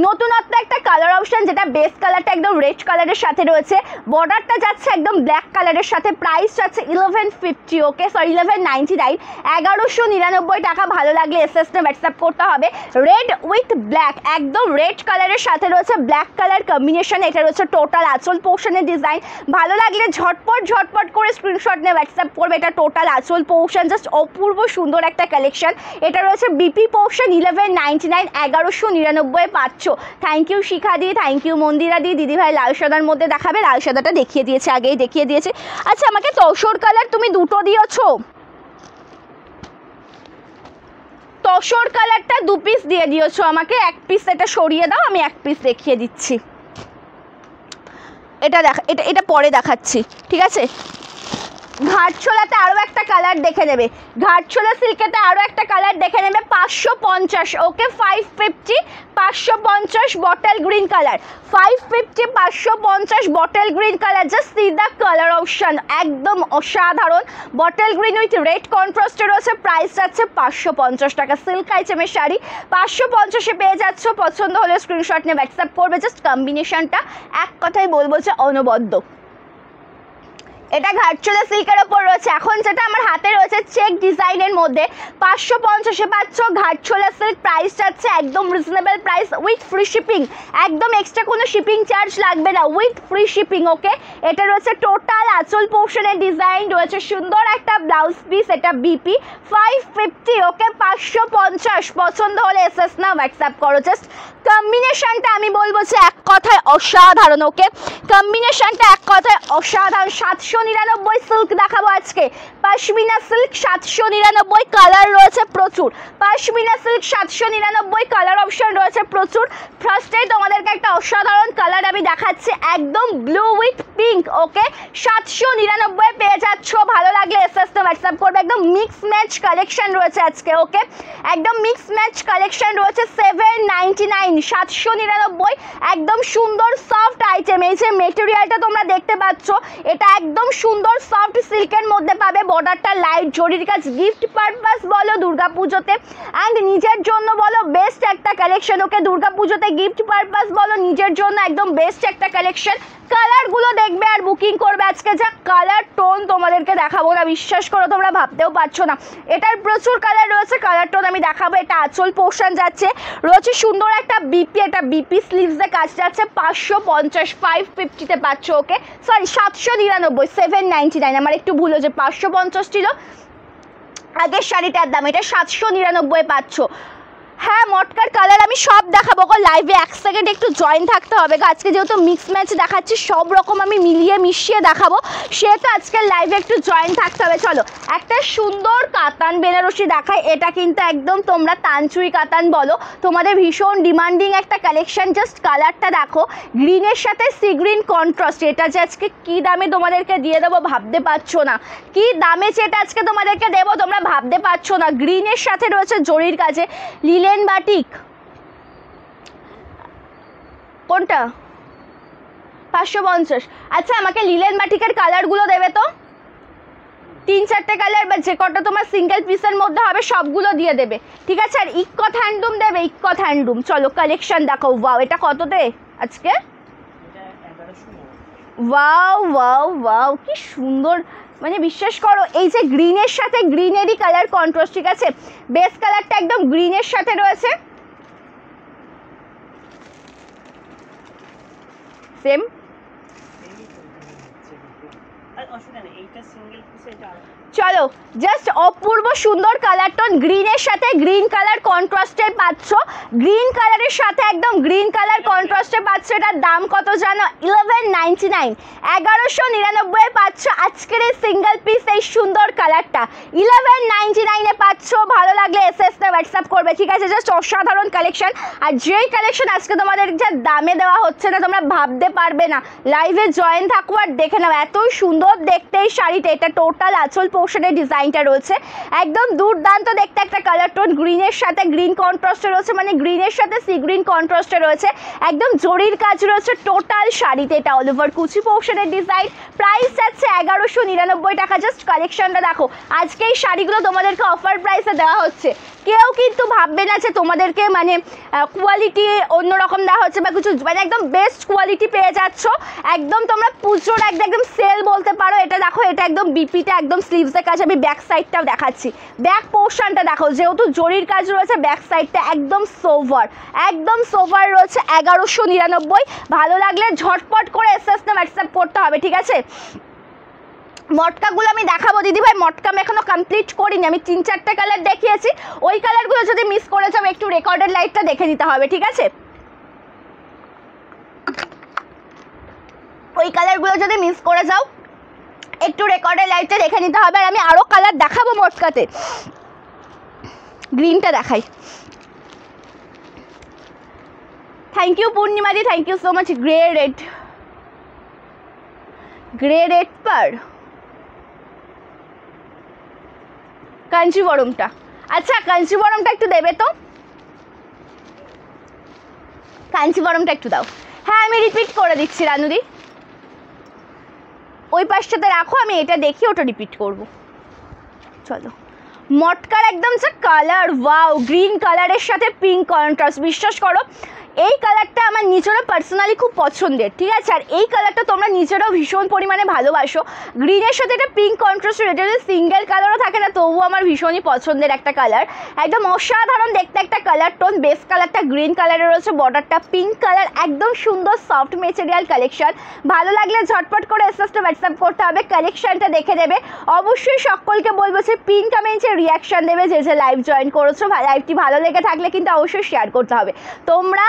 নতুনত্ব একটা কালার অপশন, যেটা বেস কালারটা একদম রেড কালারের সাথে রয়েছে। বর্ডারটা যাচ্ছে একদম ব্ল্যাক কালারের সাথে। প্রাইস যাচ্ছে 1150। ওকে, সরি 1199, 1199 টাকা। ভালো লাগলে এসএস না হোয়াটসঅ্যাপ করতে হবে। রেড উইথ ব্ল্যাক, একদম রেড কালারের সাথে রয়েছে ব্ল্যাক কালার কম্বিনেশন। এটা রয়েছে টোটাল আঁচল পোর্শনের ডিজাইন। ভালো লাগলে ঝটপট করে স্ক্রিনশট নিয়ে হোয়াটসঅ্যাপ করবে। এটা টোটাল আঁচল পোর্শন, জাস্ট অপূর্ব সুন্দর একটা কালেকশন। এটা রয়েছে বিপি পোর্শন, 1199, 1199 পাচ্ছ। Thank you Shikha di, thank you Mandira di. দিদিভাই লাল সাদার মধ্যে দেখাবে, লাল সাদাটা দেখিয়ে দিয়েছে, আগেই দেখিয়ে দিয়েছে। আচ্ছা, আমাকে তসর কালার তুমি দুটো দিয়েছো, তসর কালারটা 2 পিস দিয়ে দিয়েছো আমাকে, 1 পিস এটা সরিয়ে দাও, আমি 1 পিস দেখিয়ে দিচ্ছি। এটা পরে দেখাচ্ছি, ঠিক আছে? ঘাটছোলাতে আরও একটা কালার দেখে নেবে, ঘাটছোলা সিল্কেতে আরও একটা কালার দেখে নেবে। 550। ওকে, 550, 550 bottle green colour, 550, 550 bottle green colour. Just see the colour option, একদম অসাধারণ। বটল গ্রিন উইথ রেড কন্ট্রাস্টে রয়েছে। প্রাইস যাচ্ছে 550 টাকা। সিল্ক আইটেমের শাড়ি 550-এ পেয়ে যাচ্ছ। পছন্দ হলে স্ক্রিনশট নিয়ে হোয়াটসঅ্যাপ করবে। জাস্ট কম্বিনেশনটা এক কথাই বলবো যে অনবদ্য। এটা ঘাটছোলা সিল্কের ওপর রয়েছে। এখন যেটা আমার হাতে রয়েছে চেক ডিজাইনের মধ্যে, 550-এ পাচ্ছ ঘাটছোলা সিল্ক। প্রাইস যাচ্ছে একদম reasonable price with free shipping, একদম এক্সট্রা কোনো শিপিং চার্জ লাগবে না, উইথ ফ্রি শিপিং। ওকে, এটা রয়েছে টোটাল আঁচল পোর্শনের ডিজাইন, রয়েছে সুন্দর একটা ব্লাউজ পিস। এটা বিপি 550। ওকে, 550। পছন্দ হলে এসএস না হোয়াটসঅ্যাপ করো। জাস্ট কম্বিনেশনটা আমি বলবো যে এক কথায় অসাধারণ। ওকে, কম্বিনেশনটা এক কথায় অসাধারণ। 799 সিল্ক দেখাবো আজকে, পশমিনা সিল্ক 799, কালার রয়েছে প্রচুর। পশমিনা সিল্ক 799, কালার অপশন রয়েছে প্রচুর। ফার্স্টেই তোমাদেরকে একটা অসাধারণ কালার আমি দেখাচ্ছি, একদম ব্লু উইথ পিঙ্ক। ওকে, 799 পেয়ে যাচ্ছ। ভালো লাগলে এসএস তে হোয়াটসঅ্যাপ করবে। একদম মিক্স ম্যাচ কালেকশন রয়েছে আজকে। ওকে, একদম মিক্স ম্যাচ কালেকশন রয়েছে 799, 799। একদম সুন্দর সফট আইটেম। এই যে মেটেরিয়ালটা তোমরা দেখতে পাচ্ছ, এটা একদম সুন্দর সফট সিল্কের মধ্যে পাবে। বর্ডারটা লাইট জরির কাজ। গিফট পারপাস বলো দুর্গাপুজোতে অ্যান্ড নিজের জন্য বলো বেস্ট একটা কালেকশন। ওকে, দুর্গাপুজোতে গিফট পারপাস বলো নিজের জন্য একদম বেস্ট একটা কালেকশন। কালারগুলো দেখবে আর বুকিং করবে। আজকে যা কালার টোন তোমাদেরকে দেখাবো না, বিশ্বাস করো তোমরা ভাবতেও পারছো না। এটার প্রচুর কালার রয়েছে, কালার টোন আমি দেখাবো। এটা আঁচল পোর্শন যাচ্ছে, রয়েছে সুন্দর একটা বিপি, এটা বিপি স্লিভসে কাজ যাচ্ছে 550, 550-তে পাচ্ছ। ওকে, সরি 799, 799। আমার একটু ভুল হয়েছে, 550 ছিল আগের শাড়িটার দাম, এটা 799 পাচ্ছ। হ্যাঁ, মটকার কালার আমি সব দেখাবো গো লাইভে। 1 সেকেন্ড একটু জয়েন থাকতে হবে গো। আজকে যেহেতু মিক্স ম্যাচ দেখাচ্ছি, সব রকম আমি মিলিয়ে মিশিয়ে দেখাবো, সেহেতু আজকে লাইভে একটু জয়েন থাকতে হবে। চলো একটা সুন্দর কাতান বেনারসি দেখাই। এটা কিন্তু একদম তোমরা তানচুই কাতান বলো, তোমাদের ভীষণ ডিমান্ডিং একটা কালেকশন। জাস্ট কালারটা দেখো, গ্রিনের সাথে সি গ্রিন কন্ট্রাস্ট। এটা যে আজকে কী দামে তোমাদেরকে দিয়ে দেবো ভাবতে পারছো না, কী দামে যেটা আজকে তোমাদেরকে দেবো তোমরা ভাবতে পারছো না। গ্রিনের সাথে রয়েছে জরির কাজে লিলেন বাটিক। কোনটা? 550। আচ্ছা, আমাকে লিলেন বাটিকের কালারগুলো দেবে তো, 3-4টে কালার, বা যে কটা তোমার সিঙ্গেল পিসের মধ্যে হবে সবগুলো দিয়ে দেবে, ঠিক আছে? আর ইক্কথ হ্যান্ডলুম দেবে, ইক্কথ হ্যান্ডলুম। চলো কালেকশন দেখো। ওয়াও, এটা কততে আজকে? ওয়াও ওয়াও ওয়াও, কি সুন্দর। মানে বিশ্বাস করো, এই যে গ্রিনের সাথে গ্রিনেরই কালার কন্ট্রাস্ট, ঠিক আছে? বেস কালারটা একদম গ্রিনের সাথে রয়েছে, সেম। চলো জাস্ট অপূর্ব সুন্দর কালার টোন, গ্রিনের সাথে গ্রিন কালার কন্ট্রাস্টে পাচ্ছ। গ্রিন কালারের সাথে একদম গ্রিন কালার কন্ট্রাস্টে পাচ্ছ। এটার দাম কত জানো? 1199, 1199 পাচ্ছ আজকের এই সিঙ্গেল পিস এই সুন্দর কালারটা। 1199-এ পাচ্ছ। ভালো লাগলে এসএসতে হোয়াটসঅ্যাপ করবে, ঠিক আছে? জাস্ট অসাধারণ কালেকশন। আর যেই কালেকশন আজকে তোমাদের যা দামে দেওয়া হচ্ছে না, তোমরা ভাবতে পারবে না। লাইভে জয়েন থাকো আর দেখে নাও, এত সুন্দর দেখতে এই শাড়িটা। এটা টোটাল আঁচল পোর্শনের ডিজাইনটা রয়েছে, একদম দুর্দান্ত দেখতে একটা কালার টোন। গ্রিনের সাথে গ্রিন কন্ট্রাস্টে রয়েছে, মানে গ্রিনের সাথে সি গ্রিন কন্ট্রাস্টে রয়েছে। একদম জরির কাজ রয়েছে টোটাল শাড়িতে। এটা অল ওভার কুচি পোর্শনের ডিজাইন। প্রাইস যাচ্ছে 1199 টাকা। জাস্ট কালেকশনটা দেখো। আজকে এই শাড়িগুলো তোমাদেরকে অফার প্রাইসে দেওয়া হচ্ছে। কেউ কিন্তু ভাববে না যে তোমাদেরকে মানে কোয়ালিটি অন্যরকম দেওয়া হচ্ছে বা কিছু, মানে একদম বেস্ট কোয়ালিটি পেয়ে যাচ্ছ। একদম তোমরা পুজোর একদম সেল বলতে পারো। এটা দেখো, এটা একদম বিপিটা একদম স্লিভসের কাজ। আমি ব্যাক সাইডটাও দেখাচ্ছি, ব্যাক পোর্শনটা দেখো, যেহেতু জরির কাজ রয়েছে ব্যাক সাইডটা একদম সোভার, একদম সোভার রয়েছে। 1199। ভালো লাগলে ঝটপট করে এসএসতে হোয়াটসঅ্যাপ করতে হবে, ঠিক আছে? মটকাগুলো আমি দেখাবো দিদিভাই, মটকা আমি এখনো কমপ্লিট করিনি। আমি 3-4টে কালার দেখিয়েছি, ওই কালারগুলো যদি মিস করে যাও একটু রেকর্ডেড লাইভটা দেখে নিতে হবে, ঠিক আছে? ওই কালারগুলো যদি মিস করে যাও একটু রেকর্ডেড লাইভটা দেখে নিতে হবে। আর আমি আরও কালার দেখাবো মটকাতে। গ্রিনটা দেখাই। থ্যাংক ইউ পূর্ণিমাদি, thank you so much. Grey red, grey red পার কাঞ্চিবরমটা। আচ্ছা, কাঞ্চিবরমটা একটু দেবে তো, কাঞ্চিবরমটা একটু দাও। হ্যাঁ, আমি রিপিট করে দিচ্ছি রানুদি, ওই পাশটাতে রাখো, আমি এটা দেখি ওটা রিপিট করব। চলো, মটকার একদম যে কালার, ওয়াও, গ্রিন কালারের সাথে পিঙ্ক কন্ট্রাস্ট। বিশ্বাস করো এই কালারটা আমার নিজেরও পার্সোনালি খুব পছন্দের, ঠিক আছে? আর এই কালারটা তোমরা নিজেরাও ভীষণ পরিমাণে ভালোবাসো। গ্রিনের সাথে এটা পিঙ্ক কন্ট্রাস্ট, এটা যদি সিঙ্গেল কালারও থাকে না তবুও আমার ভীষণই পছন্দের একটা কালার। একদম অসাধারণ দেখতে একটা কালার টোন। বেস কালারটা গ্রিন কালারের রয়েছে, বর্ডারটা পিঙ্ক কালার। একদম সুন্দর সফট মেটেরিয়াল কালেকশন। ভালো লাগলে ঝটপট করে এসএসটা হোয়াটসঅ্যাপ করতে হবে, কালেকশনটা দেখে দেবে। অবশ্যই সকলকে বলবো যে পিন কমেন্টে রিয়াকশান দেবে যে যে লাইভ জয়েন করেছো। লাইভটি ভালো লেগে থাকলে কিন্তু অবশ্যই শেয়ার করতে হবে। তোমরা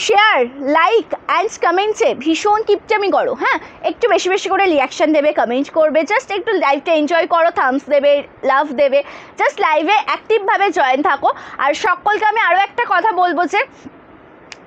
শেয়ার, লাইক অ্যান্ড কমেন্টসে ভীষণ কিপটামি করো, হ্যাঁ? একটু বেশি বেশি করে রিয়াকশান দেবে, কমেন্ট করবে, জাস্ট একটু লাইভটা এনজয় করো, থামস দেবে, লাভ দেবে। জাস্ট লাইভে অ্যাক্টিভভাবে জয়েন থাকো। আর সকলকে আমি আরও একটা কথা বলবো যে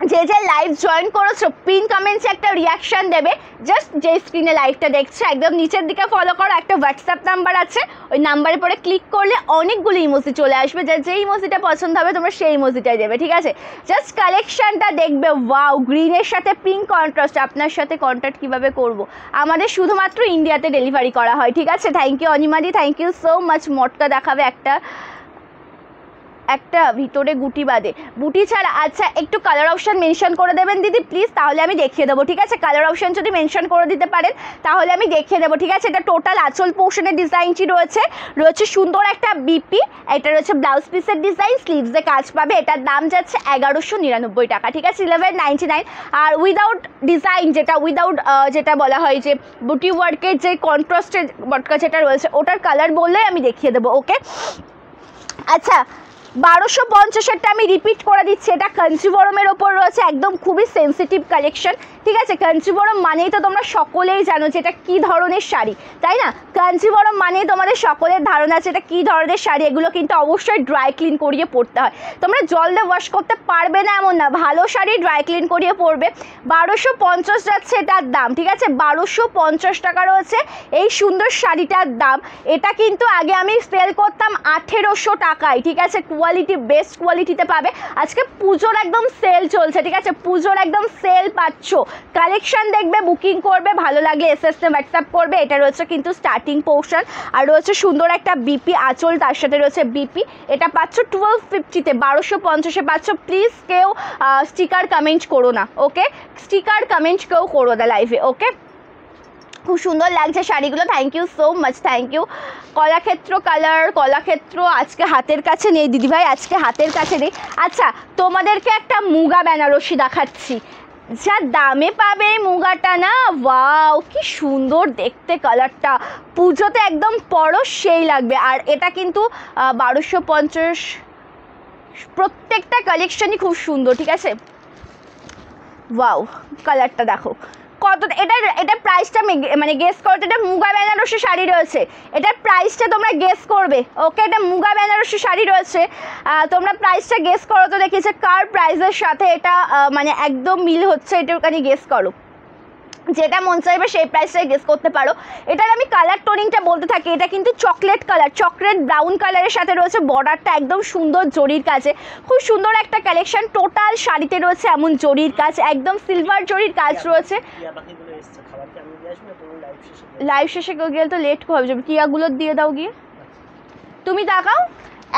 যে যে লাইভ জয়েন করেছো পিন কমেন্টসে একটা রিয়াকশন দেবে, জাস্ট যে স্ক্রিনে লাইভটা দেখছো একদম নিচের দিকে ফলো করো, একটা হোয়াটসঅ্যাপ নাম্বার আছে, ওই নাম্বারের পরে ক্লিক করলে অনেকগুলো ইমোজি চলে আসবে, যার যে ইমোজিটা পছন্দ হবে তোমরা সেই ইমোজিটাই দেবে, ঠিক আছে? জাস্ট কালেকশনটা দেখবে, ওয়াও গ্রিনের সাথে পিঙ্ক কন্ট্রাস্ট, আপনার সাথে কন্ট্যাক্ট কীভাবে করব, আমাদের শুধুমাত্র ইন্ডিয়াতে ডেলিভারি করা হয়, ঠিক আছে? থ্যাংক ইউ অনিমাদি, থ্যাংক ইউ সো মাচ। মটকা দেখাবে একটা ভিতরে গুটি বাদে, বুটি ছাড়া। আচ্ছা একটু কালার অপশান মেনশন করে দেবেন দিদি প্লিজ, তাহলে আমি দেখিয়ে দেবো, ঠিক আছে? কালার অপশান যদি মেনশন করে দিতে পারেন তাহলে আমি দেখিয়ে দেবো, ঠিক আছে? এটা টোটাল আঁচল পোর্শনের ডিজাইনটি রয়েছে সুন্দর একটা বিপি, এটা রয়েছে ব্লাউজ পিসের ডিজাইন, স্লিভসে কাজ পাবে, এটার দাম যাচ্ছে 1199 টাকা, ঠিক আছে? 1199। আর উইদাউট ডিজাইন যেটা বলা হয় যে বুটি ওয়ার্কের যে কন্ট্রাস্টের মটকা যেটা রয়েছে ওটার কালার বললেই আমি দেখিয়ে দেবো, ওকে? আচ্ছা 1250-এরটা আমি রিপিট করে দিচ্ছি, এটা কাঞ্চিবরমের ওপর রয়েছে, একদম খুবই সেন্সিটিভ কালেকশন, ঠিক আছে? কাঞ্চিবরম মানেই তো তোমরা সকলেই জানো যে এটা কী ধরনের শাড়ি, তাই না? কাঞ্চিবরম মানেই তোমাদের সকলের ধারণা আছে এটা কী ধরনের শাড়ি, এগুলো কিন্তু অবশ্যই ড্রাই ক্লিন করিয়ে পরতে হয়, তোমরা জল দিয়ে ওয়াশ করতে পারবে না এমন না, ভালো শাড়ি ড্রাই ক্লিন করিয়ে পরবে। 1250 যাচ্ছে এটার দাম, ঠিক আছে? 1250 টাকা রয়েছে এই সুন্দর শাড়িটার দাম। এটা কিন্তু আগে আমি সেল করতাম 1800 টাকায়, ঠিক আছে? কোয়ালিটি বেস্ট কোয়ালিটিতে পাবে, আজকে পুজোর একদম সেল চলছে, ঠিক আছে? পুজোর একদম সেল পাচ্ছ, কালেকশন দেখবে, বুকিং করবে, ভালো লাগলে এসএসতে হোয়াটসঅ্যাপ করবে। এটা রয়েছে কিন্তু স্টার্টিং পোর্শন, আর রয়েছে সুন্দর একটা বিপি আঁচল, তার সাথে রয়েছে বিপি, এটা পাচ্ছ 1250-তে, 1250-এ পাচ্ছ। প্লিজ কেউ স্টিকার কমেন্ট করো না, ওকে? স্টিকার কমেন্ট কেউ করো না লাইভে, ওকে? খুব সুন্দর লাগছে শাড়িগুলো, thank you so much, thank you. Kalakshetra colour, Kalakshetra আজকে হাতের কাছে নেই দিদিভাই, আজকে হাতের কাছে নেই। আচ্ছা তোমাদেরকে একটা মুগা বেনারসি দেখাচ্ছি, যা দামে পাবে এই মুগাটা না, ওয়াও কি সুন্দর দেখতে কালারটা, পুজোতে একদম পরো সেই লাগবে। আর এটা কিন্তু 1250, প্রত্যেকটা কালেকশনই খুব সুন্দর, ঠিক আছে? ওয়াও কালারটা দেখো কত, এটা প্রাইসটা মানে গেস করতে, এটা মুগা বেনারসি শাড়ি রয়েছে, এটার প্রাইসটা তোমরা গেস করবে, ওকে? এটা মুগা বেনারসি শাড়ি রয়েছে, তোমরা প্রাইসটা গেস করো তো দেখি যে কার প্রাইসের সাথে এটা মানে একদম মিল হচ্ছে, এটা ওখানে গেস করো, যেটা মন চাইবে সেই প্রাইসটাই গেস করতে পারো। এটার আমি কালার টোনিংটা বলতে থাকি, এটা কিন্তু চকলেট কালার, চকলেট ব্রাউন কালারের সাথে রয়েছে বর্ডারটা একদম সুন্দর জরির কাজে, খুব সুন্দর একটা কালেকশন। টোটাল শাড়িতে রয়েছে এমন জরির কাজ, একদম সিলভার জরির কাজ রয়েছে। লাইভ শেষে গেলে তো লেট হবে, টিয়াগুলো দিয়ে দাও গিয়ে, তুমি দেখাও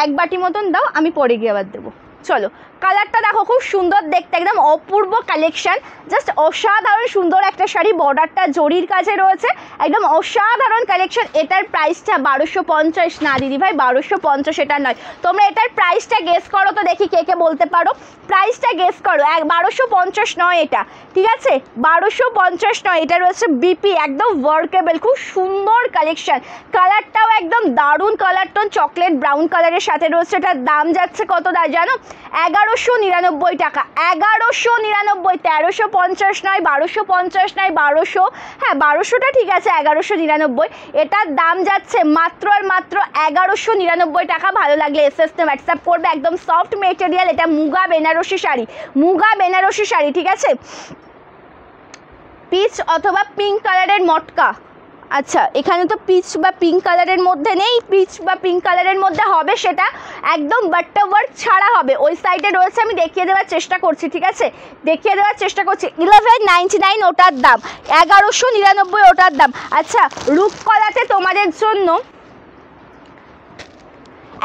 এক বাটি মতন দাও, আমি পরে গিয়ে আবার দেবো। চলো কালারটা দেখো খুব সুন্দর দেখতে, একদম অপূর্ব কালেকশন, জাস্ট অসাধারণ সুন্দর একটা শাড়ি, বর্ডারটা জরির কাছে রয়েছে, একদম অসাধারণ কালেকশন। এটার প্রাইসটা 1250 না দিদি ভাই, 1250 এটা নয়, তোমরা এটার প্রাইসটা গেস করো তো দেখি কে কে বলতে পারো, প্রাইসটা গেস করো। 1250 নয় এটা, ঠিক আছে? 1250 নয়, এটা রয়েছে বিপি, একদম ওয়ার্কেবল, খুব সুন্দর কালেকশন, কালারটাও একদম দারুণ কালার টোন, চকলেট ব্রাউন কালারের সাথে রয়েছে। এটার দাম যাচ্ছে কত জানো? 1199 টাকা, 1199, 1350 নয়, 1250 নয়, 1200, হ্যাঁ 1200টা ঠিক আছে, 1199, এটার দাম যাচ্ছে মাত্র আর মাত্র 1199 টাকা। ভালো লাগলে এসএসতে হোয়াটসঅ্যাপ করবে, একদম সফট মেটেরিয়াল, এটা মুগা বেনারসি শাড়ি, মুগা বেনারসি শাড়ি, ঠিক আছে? পিচ অথবা পিঙ্ক কালারের মটকা, আচ্ছা এখানে তো পিচ বা পিঙ্ক কালারের মধ্যে নেই, পিচ বা পিঙ্ক কালারের মধ্যে হবে সেটা একদম বাট্টা ওয়ার্ক ছাড়া হবে, ওই সাইডে রয়েছে, আমি দেখিয়ে দেওয়ার চেষ্টা করছি, ঠিক আছে? দেখিয়ে দেওয়ার চেষ্টা করছি। 1199 ওটার দাম, 1199 ওটার দাম। আচ্ছা রূপকলাতে তোমাদের জন্য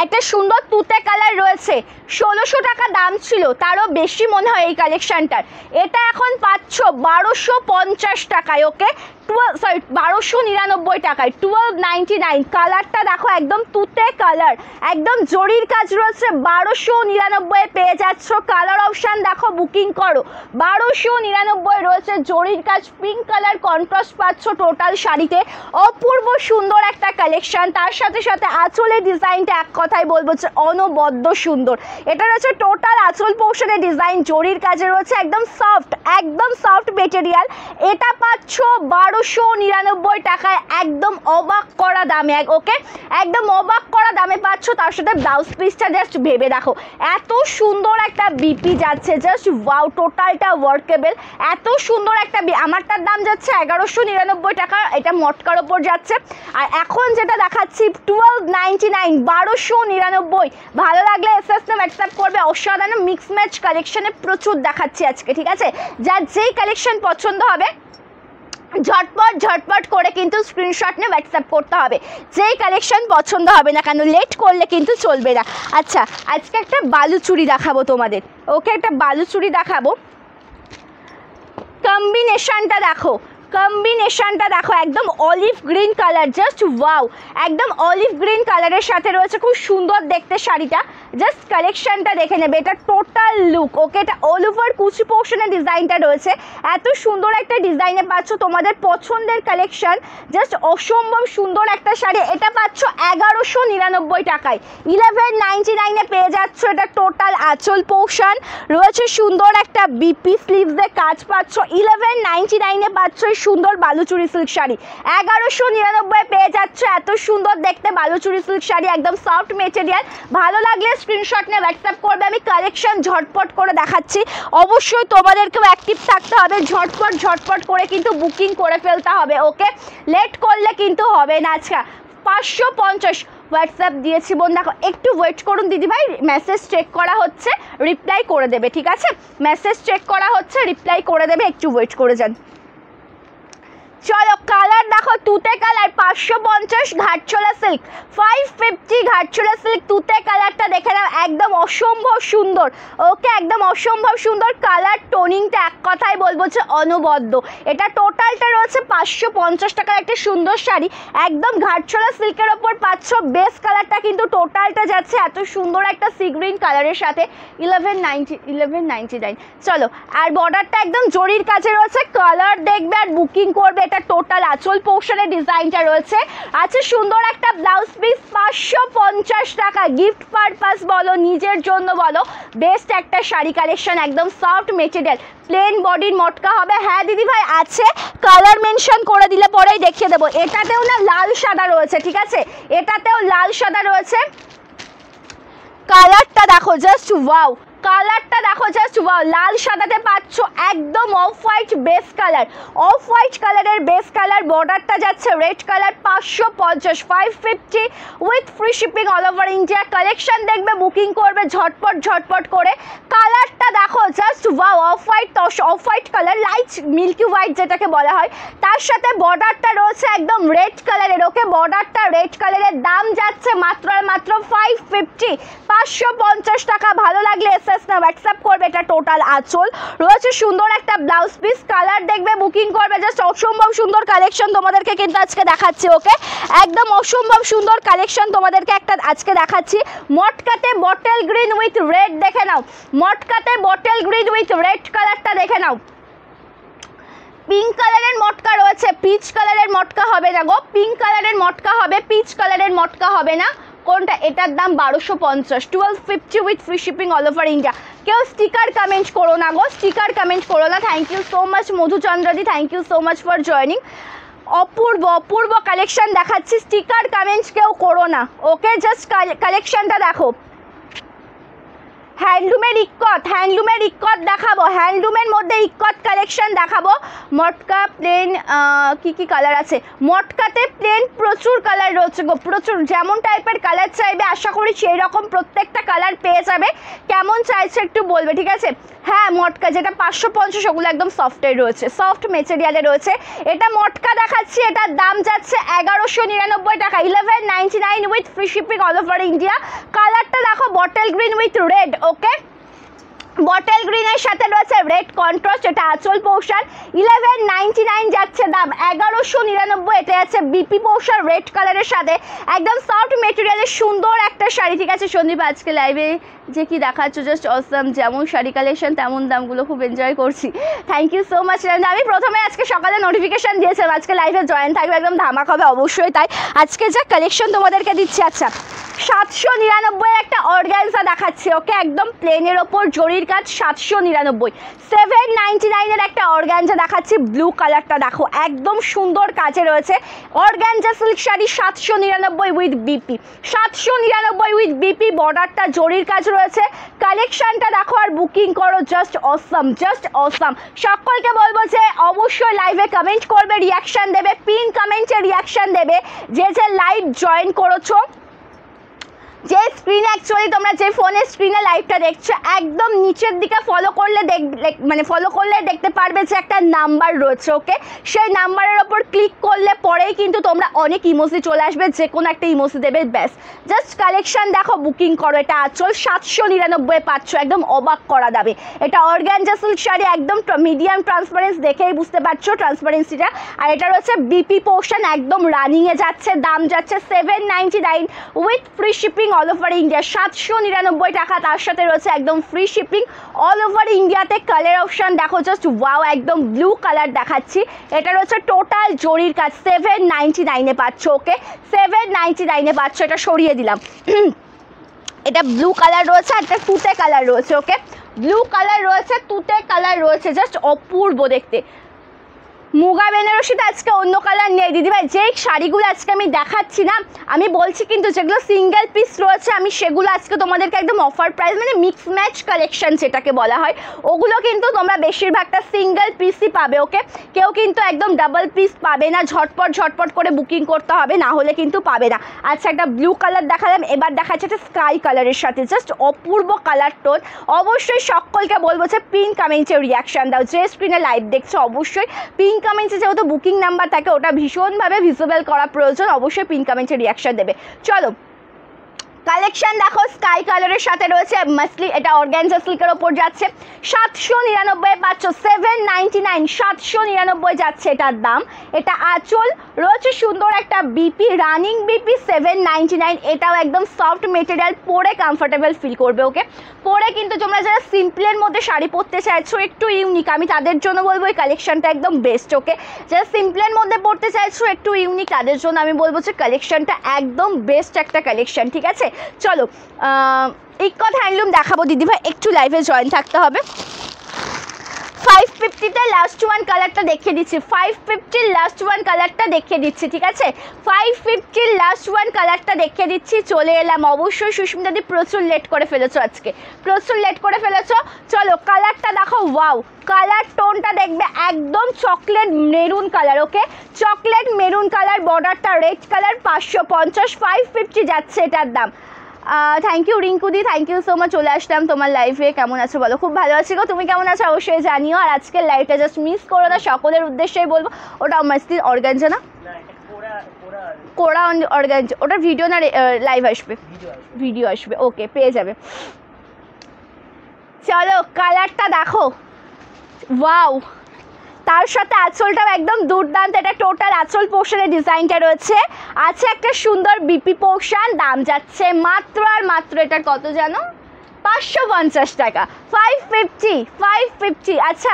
একটা সুন্দর তুতে কালার রয়েছে, 1600 টাকা দাম ছিল, তারও বেশি মনে হয় এই কালেকশনটার, এটা এখন পাচ্ছ 1250 টাকায়, ওকে? 1299 টাকায়, 1299। কালারটা দেখো একদম তুতে কালার, একদম জরির কাজ রয়েছে, 1299 পেয়ে যাচ্ছ। কালার অপশান দেখো, বুকিং করো, 1299 রয়েছে জরির কাজ, পিঙ্ক কালার কন্ট্রাস্ট পাচ্ছ টোটাল শাড়িতে, অপূর্ব সুন্দর একটা কালেকশন। তার সাথে সাথে আঁচলের ডিজাইনটা এক কথায় বলবো যে অনবদ্য সুন্দর, এটা রয়েছে টোটাল আঁচল পোর্শনের ডিজাইন, জরির কাজে রয়েছে, একদম সফট মেটেরিয়াল, এটা পাচ্ছ 1299 টাকায়, একদম অবাক করা দামে, ওকে? একদম অবাক করা দামে পাচ্ছ পাচ্ছ, তার সাথে ব্লাউজ পিসটা জাস্ট ভেবে দেখো, এত সুন্দর একটা বিপি যাচ্ছে, জাস্ট ওয়াও, টোটালটা ওয়ার্কেবল। এত সুন্দর একটা আমারটার দাম যাচ্ছে 1199 টাকা, এটা মটকার ওপর যাচ্ছে। আর এখন যেটা দেখাচ্ছি 1299, 1299। ভালো লাগলে এসএসনে হোয়াটসঅ্যাপ করবে। অসাধারণ মিক্স ম্যাচ কালেকশনে প্রচুর দেখাচ্ছি আজকে, ঠিক আছে? যার যেই কালেকশন পছন্দ হবে ঝটপট করে কিন্তু স্ক্রিনশট নিয়ে হোয়াটসঅ্যাপ করতে হবে। যেই কালেকশন পছন্দ হবে না কেন, লেট করলে কিন্তু চলবে না। আচ্ছা, আজকে একটা বালুচুরি দেখাবো তোমাদের, ওকে? একটা বালুচুরি দেখাবো। কম্বিনেশনটা দেখো, একদম olive green colour, just wow, একদম অলিভ গ্রিন কালারের সাথে রয়েছে, খুব সুন্দর দেখতে শাড়িটা। জাস্ট কালেকশনটা দেখে নেবে, এটা টোটাল লুক, ওকে? এটা অল ওভার কুচি পোর্শনের ডিজাইনটা রয়েছে, এত সুন্দর একটা ডিজাইনে পাচ্ছ তোমাদের পছন্দের কালেকশন। জাস্ট অসম্ভব সুন্দর একটা শাড়ি, এটা পাচ্ছ 1199 টাকায়, 1199-এ পেয়ে যাচ্ছ। এটা টোটাল আঁচল পোর্শন রয়েছে, সুন্দর একটা বিপি স্লিভসে কাজ পাচ্ছ, 1199-এ পাচ্ছ সুন্দর বালুচুরি সিল্ক শাড়ি। 1199 পেয়ে যাচ্ছে এত সুন্দর দেখতে বালুচুরি সিল্ক শাড়ি, একদম সফট মেটেরিয়াল। ভালো লাগলে স্ক্রিনশট নিয়ে হোয়াটসঅ্যাপ করবে। আমি কালেকশন ঝটপট করে দেখাচ্ছি, অবশ্যই তোমাদেরকেও অ্যাক্টিভ থাকতে হবে, ঝটপট করে কিন্তু বুকিং করে ফেলতে হবে, ওকে? লেট করলে কিন্তু হবে না। আচ্ছা, 550 হোয়াটসঅ্যাপ দিয়েছি বোন, দেখো একটু ওয়েট করুন দিদিভাই, মেসেজ চেক করা হচ্ছে, রিপ্লাই করে দেবে, ঠিক আছে? মেসেজ চেক করা হচ্ছে, রিপ্লাই করে দেবে, একটু ওয়েট করে যান। চলো, কালার দেখো, তুতে কালার 550, ঘাটছোলা সিল্ক 550, ঘাটছোলা সিল্ক তুতে কালারটা দেখে নাও, একদম অসম্ভব সুন্দর, ওকে? একদম অসম্ভব সুন্দর কালার, টোনিংটা এক কথায় বলবো যে অনবদ্য। এটা টোটালটা রয়েছে 550 টাকার একটা সুন্দর শাড়ি, একদম ঘাটছোলা সিল্কের ওপর পাচ্ছ। বেস কালারটা কিন্তু টোটালটা যাচ্ছে এত সুন্দর একটা সি গ্রিন কালারের সাথে, 1199। চলো, আর বর্ডারটা একদম জরির কাছে রয়েছে, কালার দেখবে আর বুকিং করবে। এটা টোটাল আঁচল পোর্শনের ডিজাইনটা রয়েছে, আছে সুন্দর একটা ব্লাউজ পিস, 550 টাকা। গিফট পারপাস বলো, নিজের জন্য বলো, বেস্ট একটা শাড়ি কালেকশন, একদম সফট মেটেরিয়াল, প্লেন বডির মটকা হবে। হ্যাঁ দিদি ভাই আছে, কালার মেনশন করে দিলে পরেই দেখিয়ে দেবো। এটাতেও না লাল সাদা রয়েছে, ঠিক আছে? এটাতেও লাল সাদা রয়েছে। কালারটা দেখো, জাস্ট ওয়াও, কালারটা দেখো, জাস্ট ওয়াও, লাল সাদাতে পাচ্ছ একদম off white base colour, off white কালারের বেস কালার। বর্ডারটা যাচ্ছে red colour, 550, 550 with free shipping all over India. Collection দেখবে, বুকিং করবে ঝটপট করে। কালারটা দেখো, just wow, off white colour, light milky white যেটাকে বলা হয়, তার সাথে বর্ডারটা রয়েছে একদম রেড কালারের, ওকে? বর্ডারটা রেড কালারের, দাম যাচ্ছে মাত্র 550, 550 টাকা। ভালো লাগলে না হোয়াটসঅ্যাপ করবে। এটা টোটাল আঁচল রয়েছে, সুন্দর একটা ব্লাউজ পিস, কালার দেখবে, বুকিং করবে। জাস্ট অসম্ভব সুন্দর কালেকশন তোমাদেরকে কিন্তু আজকে দেখাচ্ছি, ওকে? একদম অসম্ভব সুন্দর কালেকশন তোমাদেরকে একটা আজকে দেখাচ্ছি। মটকাতে বটল গ্রিন উইথ রেড দেখে নাও, মটকাতে বটল গ্রিন উইথ রেড কালারটা দেখে নাও। পিঙ্ক কালারের মটকা রয়েছে, পিচ কালারের মটকা হবে না গো, পিঙ্ক কালারের মটকা হবে, পিচ কালারের মটকা হবে না। কোনটা? এটার দাম 1250, 1250 with free shipping all over India. কেউ স্টিকার কমেন্ট করো না গো, স্টিকার কমেন্ট করো না। থ্যাংক ইউ সো মাচ মধুচন্দ্রদি, thank you so much for joining. অপূর্ব কালেকশন দেখাচ্ছি, স্টিকার কমেন্ট কেউ করো না, ওকে? জাস্ট কালেকশনটা দেখো। হ্যান্ডলুমের ইক্কত দেখাবো, হ্যান্ডলুমের মধ্যে ইক্কত কালেকশন দেখাবো। মটকা প্লেন, কি কালার আছে মটকাতে? প্লেন প্রচুর কালার রয়েছে গো, প্রচুর, যেমন টাইপের কালার চাইবে আশা করি সেই রকম প্রত্যেকটা কালার পেয়ে যাবে। কেমন চাইছে একটু বলবে, ঠিক আছে? হ্যাঁ, মটকা যেটা 550, ওগুলো একদম সফটের রয়েছে, সফট মেটেরিয়ালে রয়েছে। এটা মটকা দেখাচ্ছি, এটার দাম যাচ্ছে 1199 টাকা, 1199 with free shipping all over India. কালারটা দেখো, bottle green with red, okay? Bottle গ্রিনের সাথে রয়েছে রেড কন্ট্রাস্ট, এটা আঁচল পোর্শন, 1199 যাচ্ছে দাম, 1199। এটা আছে বিপি পোর্শন রেড কালারের সাথে, একদম সফট মেটেরিয়ালের সুন্দর একটা শাড়ি, ঠিক আছে? সন্দীপ আজকে লাইভে যে কি দেখাচ্ছ, জাস্ট অসাম, যেমন শাড়ি কালেকশন তেমন দামগুলো, খুব এনজয় করছি। Thank you so much. আমি প্রথমে আজকে সকালে নোটিফিকেশান দিয়েছিলাম আজকে লাইভে জয়েন থাকবে, একদম ধামাক হবে, অবশ্যই তাই। আজকে যা কালেকশন তোমাদেরকে দিচ্ছি। আচ্ছা, 799 একটা অর্গানজা দেখাচ্ছি, ওকে, একদম প্লেনের ওপর জরির কাজ, 799। 799 এর একটা অর্গানজা দেখাচ্ছি, ব্লু কালারটা দেখো একদম সুন্দর কাজে রয়েছে। Organza silk sari 799 with BP, 799 with BP, বর্ডারটা জরির কাজ রয়েছে। কালেকশনটা দেখো আর বুকিং করো, জাস্ট অসাম, জাস্ট অসাম। সকলকে বলবো যে অবশ্যই লাইভে কমেন্ট করবে, রিয়াকশান দেবে, পিন কমেন্টে রিয়াকশান দেবে। যে লাইভ জয়েন করেছো, যে স্ক্রিনে অ্যাকচুয়ালি তোমরা যে ফোনের স্ক্রিনে লাইভটা দেখছো, একদম নিচের দিকে ফলো করলে ফলো করলে দেখতে পারবে যে একটা নাম্বার রয়েছে, ওকে, সেই নাম্বারের ওপর ক্লিক করলে পরেই কিন্তু তোমরা অনেক ইমোজি চলে আসবে, যে কোনো একটা ইমোজি দেবে, ব্যাস। জাস্ট কালেকশন দেখো, বুকিং করো। এটা আঁচল 799 পাচ্ছ, একদম অবাক করা যাবে। এটা অর্গানজা সিল্ক শাড়ি, একদম মিডিয়াম ট্রান্সপারেন্স, দেখেই বুঝতে পারছো ট্রান্সপারেন্সিটা। আর এটা রয়েছে বিপি পোর্শন, একদম রানিংয়ে যাচ্ছে, দাম যাচ্ছে 799 with free shipping all over India, 799 টাকা। তার সাথে রয়েছে একদম ফ্রি শিপিং অল ওভার ইন্ডিয়াতে। কালার অপশন দেখো, জাস্ট ওয়াও, একদম ব্লু কালার দেখাচ্ছি। এটা রয়েছে টোটাল জরির কাজ, 799 পাচ্ছ, ওকে, 799 পাচ্ছ। এটা সরিয়ে দিলাম। এটা ব্লু কালার রয়েছে, আর একটা তুতে কালার রয়েছে, ওকে, ব্লু কালার রয়েছে, তুতে কালার রয়েছে, জাস্ট অপূর্ব দেখতে। মুগা বেনারসিতে আজকে অন্য কালার নেই দিদিভাই। যেই শাড়িগুলো আজকে আমি দেখাচ্ছি না, আমি বলছি কিন্তু যেগুলো সিঙ্গেল পিস রয়েছে আমি সেগুলো আজকে তোমাদেরকে একদম অফার প্রাইস, মানে মিক্স ম্যাচ কালেকশন যেটাকে বলা হয়, ওগুলো কিন্তু তোমরা বেশিরভাগটা সিঙ্গেল পিসই পাবে, ওকে, কেউ কিন্তু একদম ডাবল পিস পাবে না, ঝটপট করে বুকিং করতে হবে, না হলে কিন্তু পাবে না। আচ্ছা, একটা ব্লু কালার দেখালাম, এবার দেখাচ্ছে একটা স্কাই কালারের সাথে, জাস্ট অপূর্ব কালার টোন। অবশ্যই সকলকে বলবো যে পিন কমেন্টে রিয়াকশান দাও, যে স্ক্রিনে লাইভ দেখছো অবশ্যই পিন কমেন্টে যেহেতু বুকিং নাম্বার থাকে ওটা ভীষণভাবে ভিজিবল করা প্রয়োজন, অবশ্যই পিন কমেন্টে রিয়াকশন দেবে। চলো কালেকশন দেখো, স্কাই কালারের সাথে রয়েছে মাসলি, এটা অর্গানজা সিল্কের ওপর যাচ্ছে, 799 পাচ্ছ, 799, 799 যাচ্ছে এটার দাম। এটা আঁচল রয়েছে সুন্দর একটা বিপি, রানিং বিপি, 799। এটাও একদম সফট মেটেরিয়াল, পরে কমফোর্টেবল ফিল করবে, ওকে, পরে কিন্তু তোমরা যারা সিম্পলের মধ্যে শাড়ি পরতে চাইছো, একটু ইউনিক, আমি তাদের জন্য বলবো এই কালেকশনটা একদম বেস্ট, ওকে, যারা সিম্পলের মধ্যে পরতে চাইছো একটু ইউনিক, তাদের জন্য আমি বলবো যে কালেকশনটা একদম বেস্ট একটা কালেকশন, ঠিক আছে। চলো ইকত হ্যান্ডলুম দেখাবো দিদিভাই, একটু লাইভে জয়েন থাকতে হবে। 550তে লাস্ট ওয়ান কালারটা দেখিয়ে দিচ্ছি, 550 লাস্ট ওয়ান কালারটা দেখিয়ে দিচ্ছি, ঠিক আছে, 550 লাস্ট ওয়ান কালারটা দেখিয়ে দিচ্ছি। চলে এলাম, অবশ্যই সুস্মিতা দি প্রচুর লেট করে ফেলেছো, আজকে প্রচুর লেট করে ফেলেছো। চলো কালারটা দেখো, ওয়াও, কালার টোনটা দেখবে একদম chocolate maroon colour, okay, chocolate maroon colour, বর্ডারটা রেড কালার, 550, 550 যাচ্ছে এটার দাম। থ্যাংক ইউ রিঙ্কুদি, থ্যাংক ইউ সো মাচ। চলে আসলাম তোমার লাইভে, কেমন আছো বলো? খুব ভালো আছি গো, তুমি কেমন আছো অবশ্যই জানিও। আর আজকের লাইভটা জাস্ট মিস করো না, সকলের উদ্দেশ্যেই বলবো। ওটা মাস্তির অর্গানজা না, কোড়া অর্গানজা, ওটা ভিডিও না লাইভ আসবে, ভিডিও আসবে, ওকে, পেয়ে যাবে। চলো কালারটা দেখো, ওয়াও, তার সাথে আঁচলটাও একদম দুর্দান্ত, এটা টোটাল আঁচল পোর্শনের ডিজাইনটা রয়েছে, আছে একটা সুন্দর বিপি পোর্শন, দাম যাচ্ছে মাত্র আর মাত্র, এটার কত জানো, 550 টাকা, 550। আচ্ছা,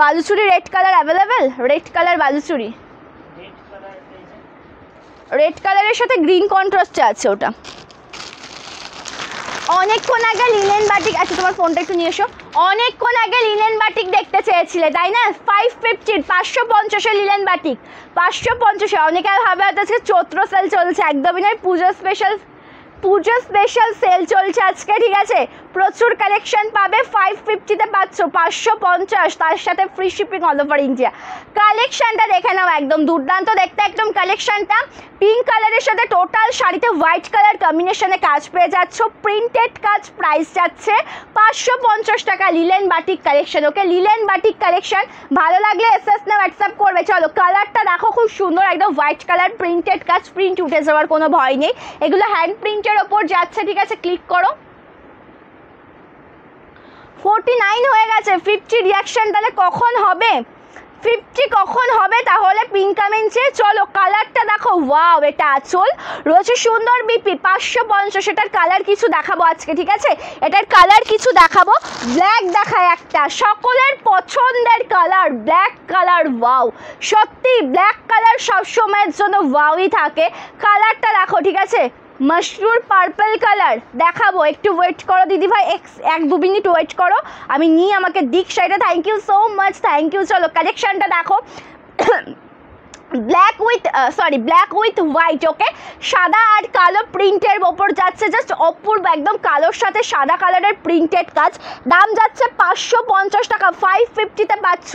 Baluchari red colour available, red colour Baluchari, red কালারের সাথে গ্রিন কন্ট্রাস্টে আছে ওটা। অনেকক্ষণ আগে লিনেন বাটিক, আচ্ছা তোমার ফোনটা একটু নিয়ে এসো, অনেকক্ষণ আগে লিনেন বাটিক দেখতে চেয়েছিলে তাই না, 550, 550 লিনেন বাটিক, 550। অনেকে ভাবে হচ্ছে চৈত্র সেল চলছে, একদমই নয়, পুজো স্পেশাল সেল চলছে আজকে, ঠিক আছে, প্রচুর কালেকশন পাবে। 550তে পাচ্ছ, 550, তার সাথে free shipping all over India. কালেকশনটা দেখে নাও, একদম দুর্দান্ত দেখতে একদম কালেকশনটা। পিঙ্ক কালারের সাথে টোটাল শাড়িতে হোয়াইট কালার কম্বিনেশনে কাজ পেয়ে যাচ্ছ, প্রিন্টেড কাজ, প্রাইস যাচ্ছে 550 টাকা। লিলেন বাটিক কালেকশন, ওকে, লিলেন বাটিক কালেকশন, ভালো লাগলে এসএস না হোয়াটসঅ্যাপ করবে। চলো কালারটা দেখো, খুব সুন্দর একদম হোয়াইট কালার, প্রিন্টেড কাজ, প্রিন্ট উঠে যাওয়ার কোনো ভয় নেই, এগুলো হ্যান্ড প্রিন্টের ওপর যাচ্ছে, ঠিক আছে, ক্লিক করো। 49 হয়ে গেছে, 50 রিয়াকশন তাহলে কখন হবে, 50 কখন হবে তাহলে পিন কমেন্টে। চলো কালারটা দেখো, ওয়াও, এটা আঁচল রয়েছে সুন্দর বিপি, 550। এটার কালার কিছু দেখাবো আজকে, ঠিক আছে, এটার কালার কিছু দেখাবো। ব্ল্যাক দেখায় একটা, সকলের পছন্দের কালার ব্ল্যাক কালার, ওয়াও, সত্যি ব্ল্যাক কালার সবসময়ের জন্য ওয়াওই থাকে। কালারটা দেখো, ঠিক আছে, মাশরুম পার্পল কালার দেখাবো, একটু ওয়েট করো দিদি ভাই, 1-2 মিনিট ওয়েট করো, আমি নিয়ে আমাকে দিক শাড়িটা। Thank you so much, thank you. চলো কালেকশনটা দেখো, ব্ল্যাক উইথ হোয়াইট, ওকে, সাদা আর কালো প্রিন্টের ওপর যাচ্ছে, জাস্ট অপূর্ব, একদম কালোর সাথে সাদা কালারের প্রিন্টেড কাজ। দাম যাচ্ছে 550 টাকা, 550-তে পাচ্ছ।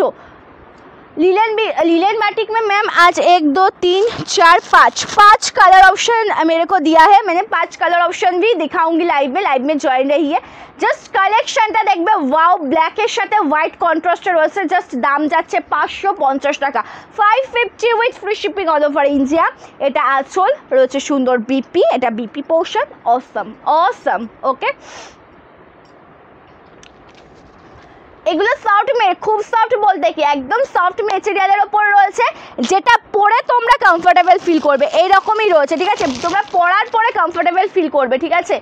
लीलन मैटिक में मैम आज 1 2 3 4 5 कलर ऑप्शन मेरे को दिया है, मैंने 5 कलर ऑप्शन भी दिखाऊंगी लाइव में ज्वाइन रही है। জাস্ট কালেকশনটা দেখবে, ওয়াও, ব্ল্যাকের সাথে হোয়াইট কন্ট্রাস্টে রয়েছে, জাস্ট দাম যাচ্ছে 550 টাকা, 550 with free shipping all over India. এটা আঁচল রয়েছে সুন্দর বিপি, এটা বিপি পোর্শন, অসম, ওকে। এগুলো সফট খুব সফট বলতে কি একদম সফট মেটেরিয়ালের ওপর রয়েছে, যেটা পরে তোমরা কমফোর্টেবল ফিল করবে, এইরকমই রয়েছে, ঠিক আছে, তোমরা পরার পরে কমফোর্টেবল ফিল করবে, ঠিক আছে।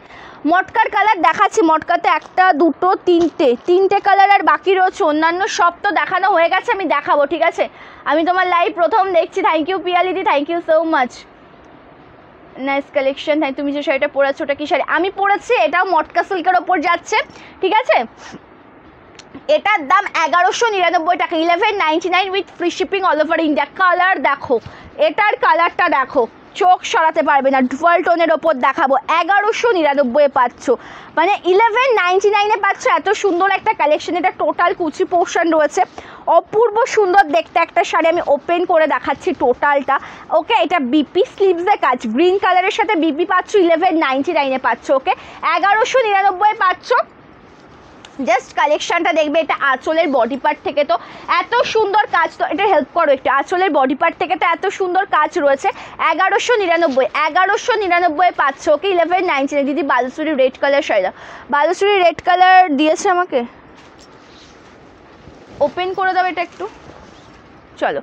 মটকার কালার দেখাচ্ছি, মটকাতে 1 2 3টে কালার আর বাকি রয়েছে, অন্যান্য সব তো দেখানো হয়ে গেছে, আমি দেখাবো, ঠিক আছে। আমি তোমার লাইভ প্রথম দেখছি, থ্যাংক ইউ পিয়ালিদি, thank you so much, nice collection. হ্যাঁ, তুমি যে শাড়িটা পরেছো ওটা কি শাড়ি? আমি পরেছি, এটাও মটকা সিল্কের ওপর যাচ্ছে, ঠিক আছে। এটার দাম 1199 টাকা, 1199 with free shipping all over India. Colour দেখো, এটার কালারটা দেখো, চোখ সরাতে পারবে না, ডুয়াল টোনের ওপর দেখাবো, 1199 পাচ্ছ, মানে 1199-এ পাচ্ছ এত সুন্দর একটা কালেকশন। এটা টোটাল কুচি পোর্শন রয়েছে, অপূর্ব সুন্দর দেখতে একটা শাড়ি, আমি ওপেন করে দেখাচ্ছি টোটালটা, ওকে। এটা বিপি স্লিভসে কাজ, গ্রিন কালারের সাথে বিপি পাচ্ছ, 1199-এ পাচ্ছ, ওকে, 1199 পাচ্ছ। জাস্ট কালেকশনটা দেখবে, এটা আঁচলের বডি পার্ট থেকে তো এত সুন্দর কাজ, তো এটা হেল্প করো একটু, আঁচলের বডি পার্ট থেকে তো এত সুন্দর কাজ রয়েছে, 1199 পাচ্ছ, ওকে, 1199। দিদি বালুচুরি রেড কালার শাড়িটা, বালুচুরি রেড কালার দিয়েছে আমাকে, ওপেন করে দাও এটা একটু, চলো।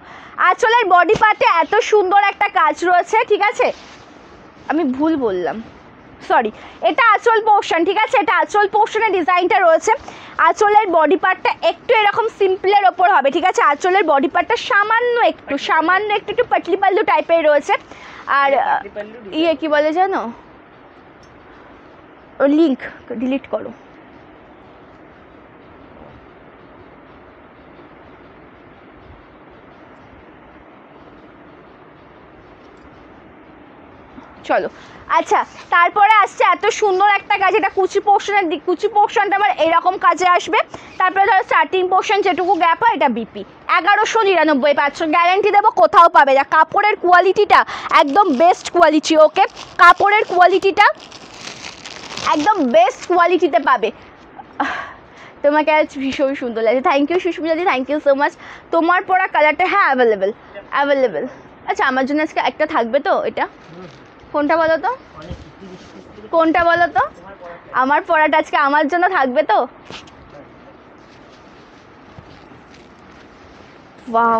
আঁচলের বডি পার্টে এত সুন্দর একটা কাজ রয়েছে, ঠিক আছে, আমি ভুল বললাম, সরি, এটা আঁচল পোর্শন, ঠিক আছে, এটা আঁচল পোর্শনের ডিজাইনটা রয়েছে। আঁচলের বডি পার্টটা একটু এরকম সিম্পলের ওপর হবে, ঠিক আছে, আঁচলের বডি পার্টটা সামান্য একটু পাতলি পাল্লু টাইপের রয়েছে। আর ইয়ে কি বলে জানো, লিঙ্ক ডিলিট করো, চলো। আচ্ছা, তারপরে আসছে এত সুন্দর একটা কাজ, এটা কুচি পোর্শনটা আমার এরকম কাজে আসবে। তারপরে ধরো স্টার্টিং পোর্শন যেটুকু গ্যাপ হয়, এটা বিপি, 1199 পাচ্ছ, গ্যারান্টি দেবো কোথাও পাবে না। কাপড়ের কোয়ালিটিটা একদম বেস্ট কোয়ালিটি, ওকে, কাপড়ের কোয়ালিটিটা একদম বেস্ট কোয়ালিটিতে পাবে। তোমাকে আজ ভীষণ সুন্দর লাগছে, থ্যাংক ইউ সুস্মিতাদি, থ্যাংক ইউ সো মাচ। তোমার পরা কালারটা, হ্যাঁ, অ্যাভেলেবেল। আচ্ছা, আমার জন্য আজকে একটা থাকবে তো, এটা কোনটা বলো তো, আমার পরাটা আজকে আমার জন্য থাকবে তো? ওয়াও,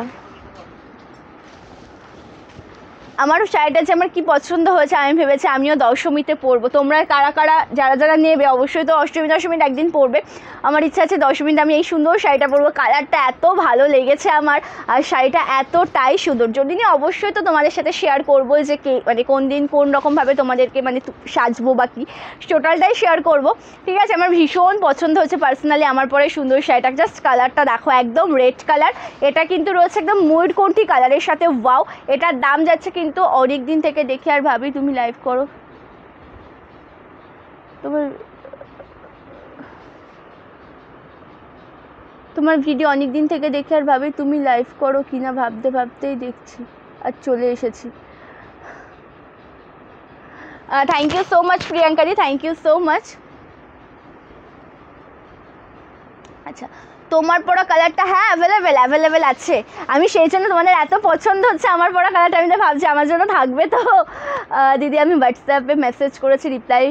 আমারও শাড়িটা যে আমার কি পছন্দ হয়েছে, আমি ভেবেছি আমিও দশমীতে পরবো। তোমরা কারা যারা নেবে অবশ্যই তো দশমীর একদিন পরবে। আমার ইচ্ছা আছে দশমীতে আমি এই সুন্দর শাড়িটা পরবো, কালারটা এত ভালো লেগেছে আমার, আর শাড়িটা এতটাই সুন্দর, যদি নিয়ে অবশ্যই তো তোমাদের সাথে শেয়ার করবো যে মানে কোন দিন কোন রকমভাবে তোমাদেরকে মানে সাজবো বা কি, টোটালটাই শেয়ার করব, ঠিক আছে। আমার ভীষণ পছন্দ হচ্ছে পার্সোনালি আমার পরে সুন্দর শাড়িটা, জাস্ট কালারটা দেখো, একদম রেড কালার, এটা কিন্তু রয়েছে একদম ময়ূরকণ্ঠী কালারের সাথে, ওয়াও। এটার দাম যাচ্ছে কিন্তু অনেক দিন থেকে দেখি আর ভাবি তুমি লাইভ করো, তোমার ভিডিও অনেক দিন থেকে দেখি আর ভাবি তুমি লাইভ করো কিনা, ভাবতেই দেখছি আর চলে এসেছি। থ্যাংক ইউ সো মাচ প্রিয়াঙ্কাদি, থ্যাংক ইউ সো মাচ। আচ্ছা, তোমার পরা কালারটা, হ্যাঁ, অ্যাভেলেবেল আছে, আমি সেই জন্য তোমাদের এত পছন্দ হচ্ছে আমার পরা কালারটা, আমি তো ভাবছি আমার জন্য থাকবে তো। দিদি আমি হোয়াটসঅ্যাপে মেসেজ করেছি, রিপ্লাই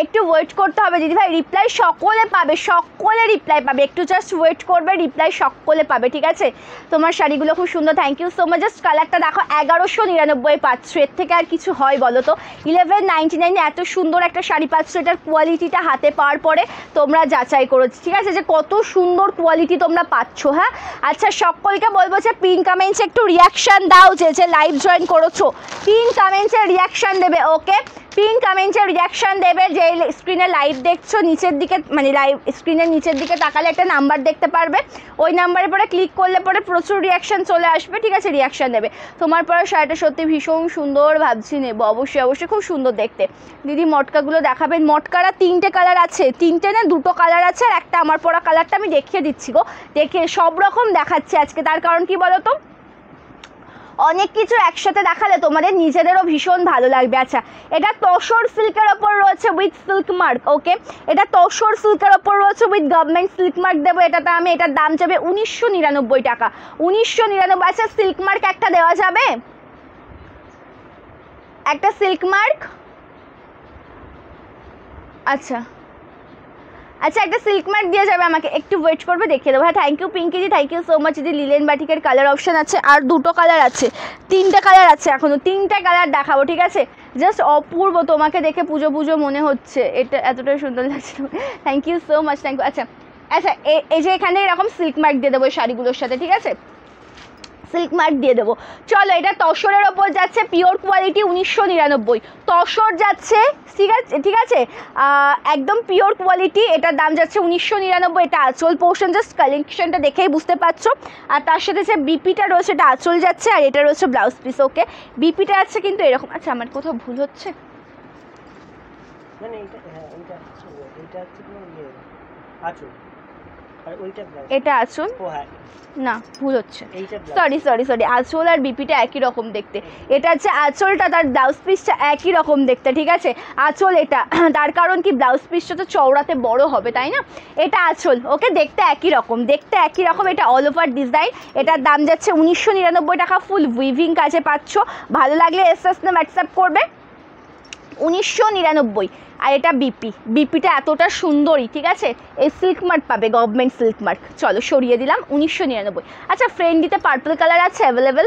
একটু ওয়েট করতে হবে দিদিভাই, রিপ্লাই সকলে পাবে, সকলে রিপ্লাই পাবে, একটু জাস্ট ওয়েট করবে, রিপ্লাই সকলে পাবে, ঠিক আছে। তোমার শাড়িগুলো খুব সুন্দর, thank you so much. Just কালারটা দেখো, 1199 পাচ্ছ, এর থেকে আর কিছু হয় বলো তো? 1199 এত সুন্দর একটা শাড়ি পাচ্ছ, এটার কোয়ালিটিটা হাতে পাওয়ার পরে তোমরা যাচাই করো, ঠিক আছে, যে কত সুন্দর কোয়ালিটি তোমরা পাচ্ছ। হ্যাঁ, আচ্ছা সকলকে বলবো যে পিন কমেন্টসে একটু রিয়াকশান দাও, যে লাইভ জয়েন করেছো পিন কমেন্টসে রিয়াকশান দেবে, ওকে, পিন কমেন্টে রিয়াকশান দেবে। যে স্ক্রিনে লাইভ দেখছো নিচের দিকে, মানে লাইভ স্ক্রিনের নিচের দিকে তাকালে একটা নাম্বার দেখতে পারবে, ওই নাম্বারে পরে ক্লিক করলে পরে প্রচুর রিয়াকশান চলে আসবে, ঠিক আছে, রিয়াকশান দেবে। তোমার পরে শাড়িটা সত্যি ভীষণ সুন্দর, ভাবছি নেবো, অবশ্যই অবশ্যই, খুব সুন্দর দেখতে। দিদি মটকাগুলো দেখাবেন? মটকারা 3টে কালার আছে, 3টে না 2টো কালার আছে, আর একটা আমার পরা কালারটা আমি দেখিয়ে দিচ্ছি গো, দেখে সব রকম দেখাচ্ছি আজকে। তার কারণ কি বলো তো, অনেক কিছু একসাথে দেখালে তোমাদের নিজেদেরও ভীষণ ভালো লাগবে। আচ্ছা, এটা তসর সিল্কের ওপর রয়েছে উইথ সিল্ক মার্ক, ওকে, এটা তসর সিল্কের ওপর রয়েছে উইথ গভর্নমেন্ট সিল্ক মার্ক দেবো এটাতে আমি, এটার দাম যাবে 1999 টাকা, 1999। আচ্ছা সিল্ক মার্ক একটা দেওয়া যাবে, একটা সিল্ক মার্ক, আচ্ছা আচ্ছা একটা সিল্ক মার্ক দিয়ে যাবে আমাকে, একটু ওয়েট করবে, দেখিয়ে দেবো। হ্যাঁ থ্যাংক ইউ পিঙ্কিজি, থ্যাংক ইউ সো মাচ। যদি লিলেন বাটিকের কালার অপশান আছে, আর 2টো কালার আছে, 3টে কালার আছে, এখনও 3টে কালার দেখাবো, ঠিক আছে। জাস্ট অপূর্ব, তোমাকে দেখে পুজো পুজো মনে হচ্ছে, এটা এতটাই সুন্দর লাগছে, thank you so much, thank you. আচ্ছা আচ্ছা, এই যে এখানে এরকম সিল্ক মার্ক দিয়ে দেবো এই শাড়িগুলোর সাথে, ঠিক আছে, সিল্ক মার্ক দিয়ে দেবো। চলো, এটা তসরের ওপর যাচ্ছে, পিওর কোয়ালিটি, 1999 তসর যাচ্ছে, ঠিক আছে, ঠিক আছে, একদম পিওর কোয়ালিটি, এটার দাম যাচ্ছে 1999। এটা আঁচল পোর্শন, জাস্ট কালেকশনটা দেখেই বুঝতে পারছো। আর তার সাথে যে বিপিটা রয়েছে এটা আঁচল যাচ্ছে, আর এটা রয়েছে ব্লাউজ পিস, ওকে, বিপিটা আছে কিন্তু এরকম। আচ্ছা আমার কোথাও ভুল হচ্ছে, এটা আঁচল না, ভুল হচ্ছে, সরি সরি সরি, আঁচল আর বিপিটা একই রকম দেখতে, এটা হচ্ছে আঁচলটা, তার ব্লাউজ পিসটা একই রকম দেখতে, ঠিক আছে, আঁচল এটা, তার কারণ কি ব্লাউজ পিসটা তো চওড়াতে বড় হবে, তাই না, এটা আঁচল, ওকে, দেখতে একই রকম, দেখতে একই রকম, এটা অল ওভার ডিজাইন, এটার দাম যাচ্ছে 1999 টাকা, ফুল উইভিং কাজে পাচ্ছ, ভালো লাগলে এসএস না হোয়াটসঅ্যাপ করবে, 1999। আর এটা বিপিটা এতটা সুন্দরই, ঠিক আছে, এই সিল্ক মার্ক পাবে, গভর্নমেন্ট সিল্ক মার্ক। চলো সরিয়ে দিলাম, 1999। আচ্ছা ফ্রেন্ডিতে পার্পল কালার আছে অ্যাভেলেবেল?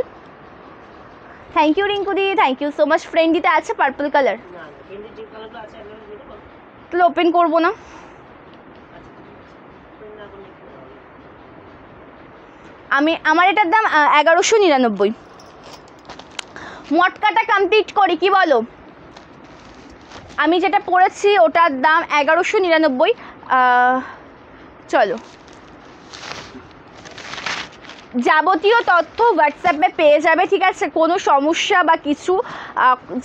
থ্যাংক ইউ রিঙ্কুদি, থ্যাংক ইউ সো মাচ। ফ্রেন্ডিতে আছে পার্পল কালার? তাহলে ওপেন করবো না, আমার এটার দাম 1199। মটকাটা কমপ্লিট করি, কি বলো? আমি যেটা পড়েছি ওটার দাম 1199। চলো, যাবতীয় তথ্য হোয়াটসঅ্যাপে পেয়ে যাবে, ঠিক আছে, কোনো সমস্যা বা কিছু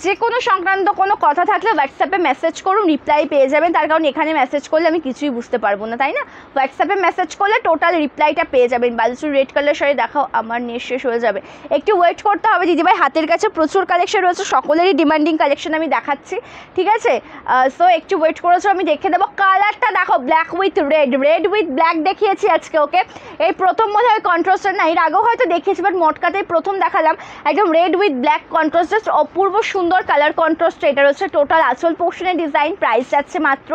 যে কোনো সংক্রান্ত কোনো কথা থাকলে হোয়াটসঅ্যাপে মেসেজ করুন, রিপ্লাই পেয়ে যাবেন, তার কারণ এখানে মেসেজ করলে আমি কিছুই বুঝতে পারবো না, তাই না, হোয়াটসঅ্যাপে মেসেজ করলে টোটাল রিপ্লাইটা পেয়ে যাবেন। বালুচুর রেড কালার শাড়ি দেখাও, আমার নেট শেষ হয়ে যাবে, একটু ওয়েট করতে হবে দিদিভাই, হাতের কাছে প্রচুর কালেকশন রয়েছে, সকলেরই ডিমান্ডিং কালেকশন আমি দেখাচ্ছি, ঠিক আছে, সো একটু ওয়েট করেছো, আমি দেখে দেবো। কালারটা দেখো, black with red, red with black দেখিয়েছি আজকে, ওকে, এই প্রথম মনে হয় কন্ট্রাস্ট, না এর আগেও হয়তো দেখিয়েছি, বাট মটকাতেই প্রথম দেখালাম, একদম red with black contrast, just অপূর্ব সুন্দর কালার কন্ট্রাস্ট। এটা হচ্ছে টোটাল আঁচল পোর্শনের ডিজাইন, প্রাইস যাচ্ছে মাত্র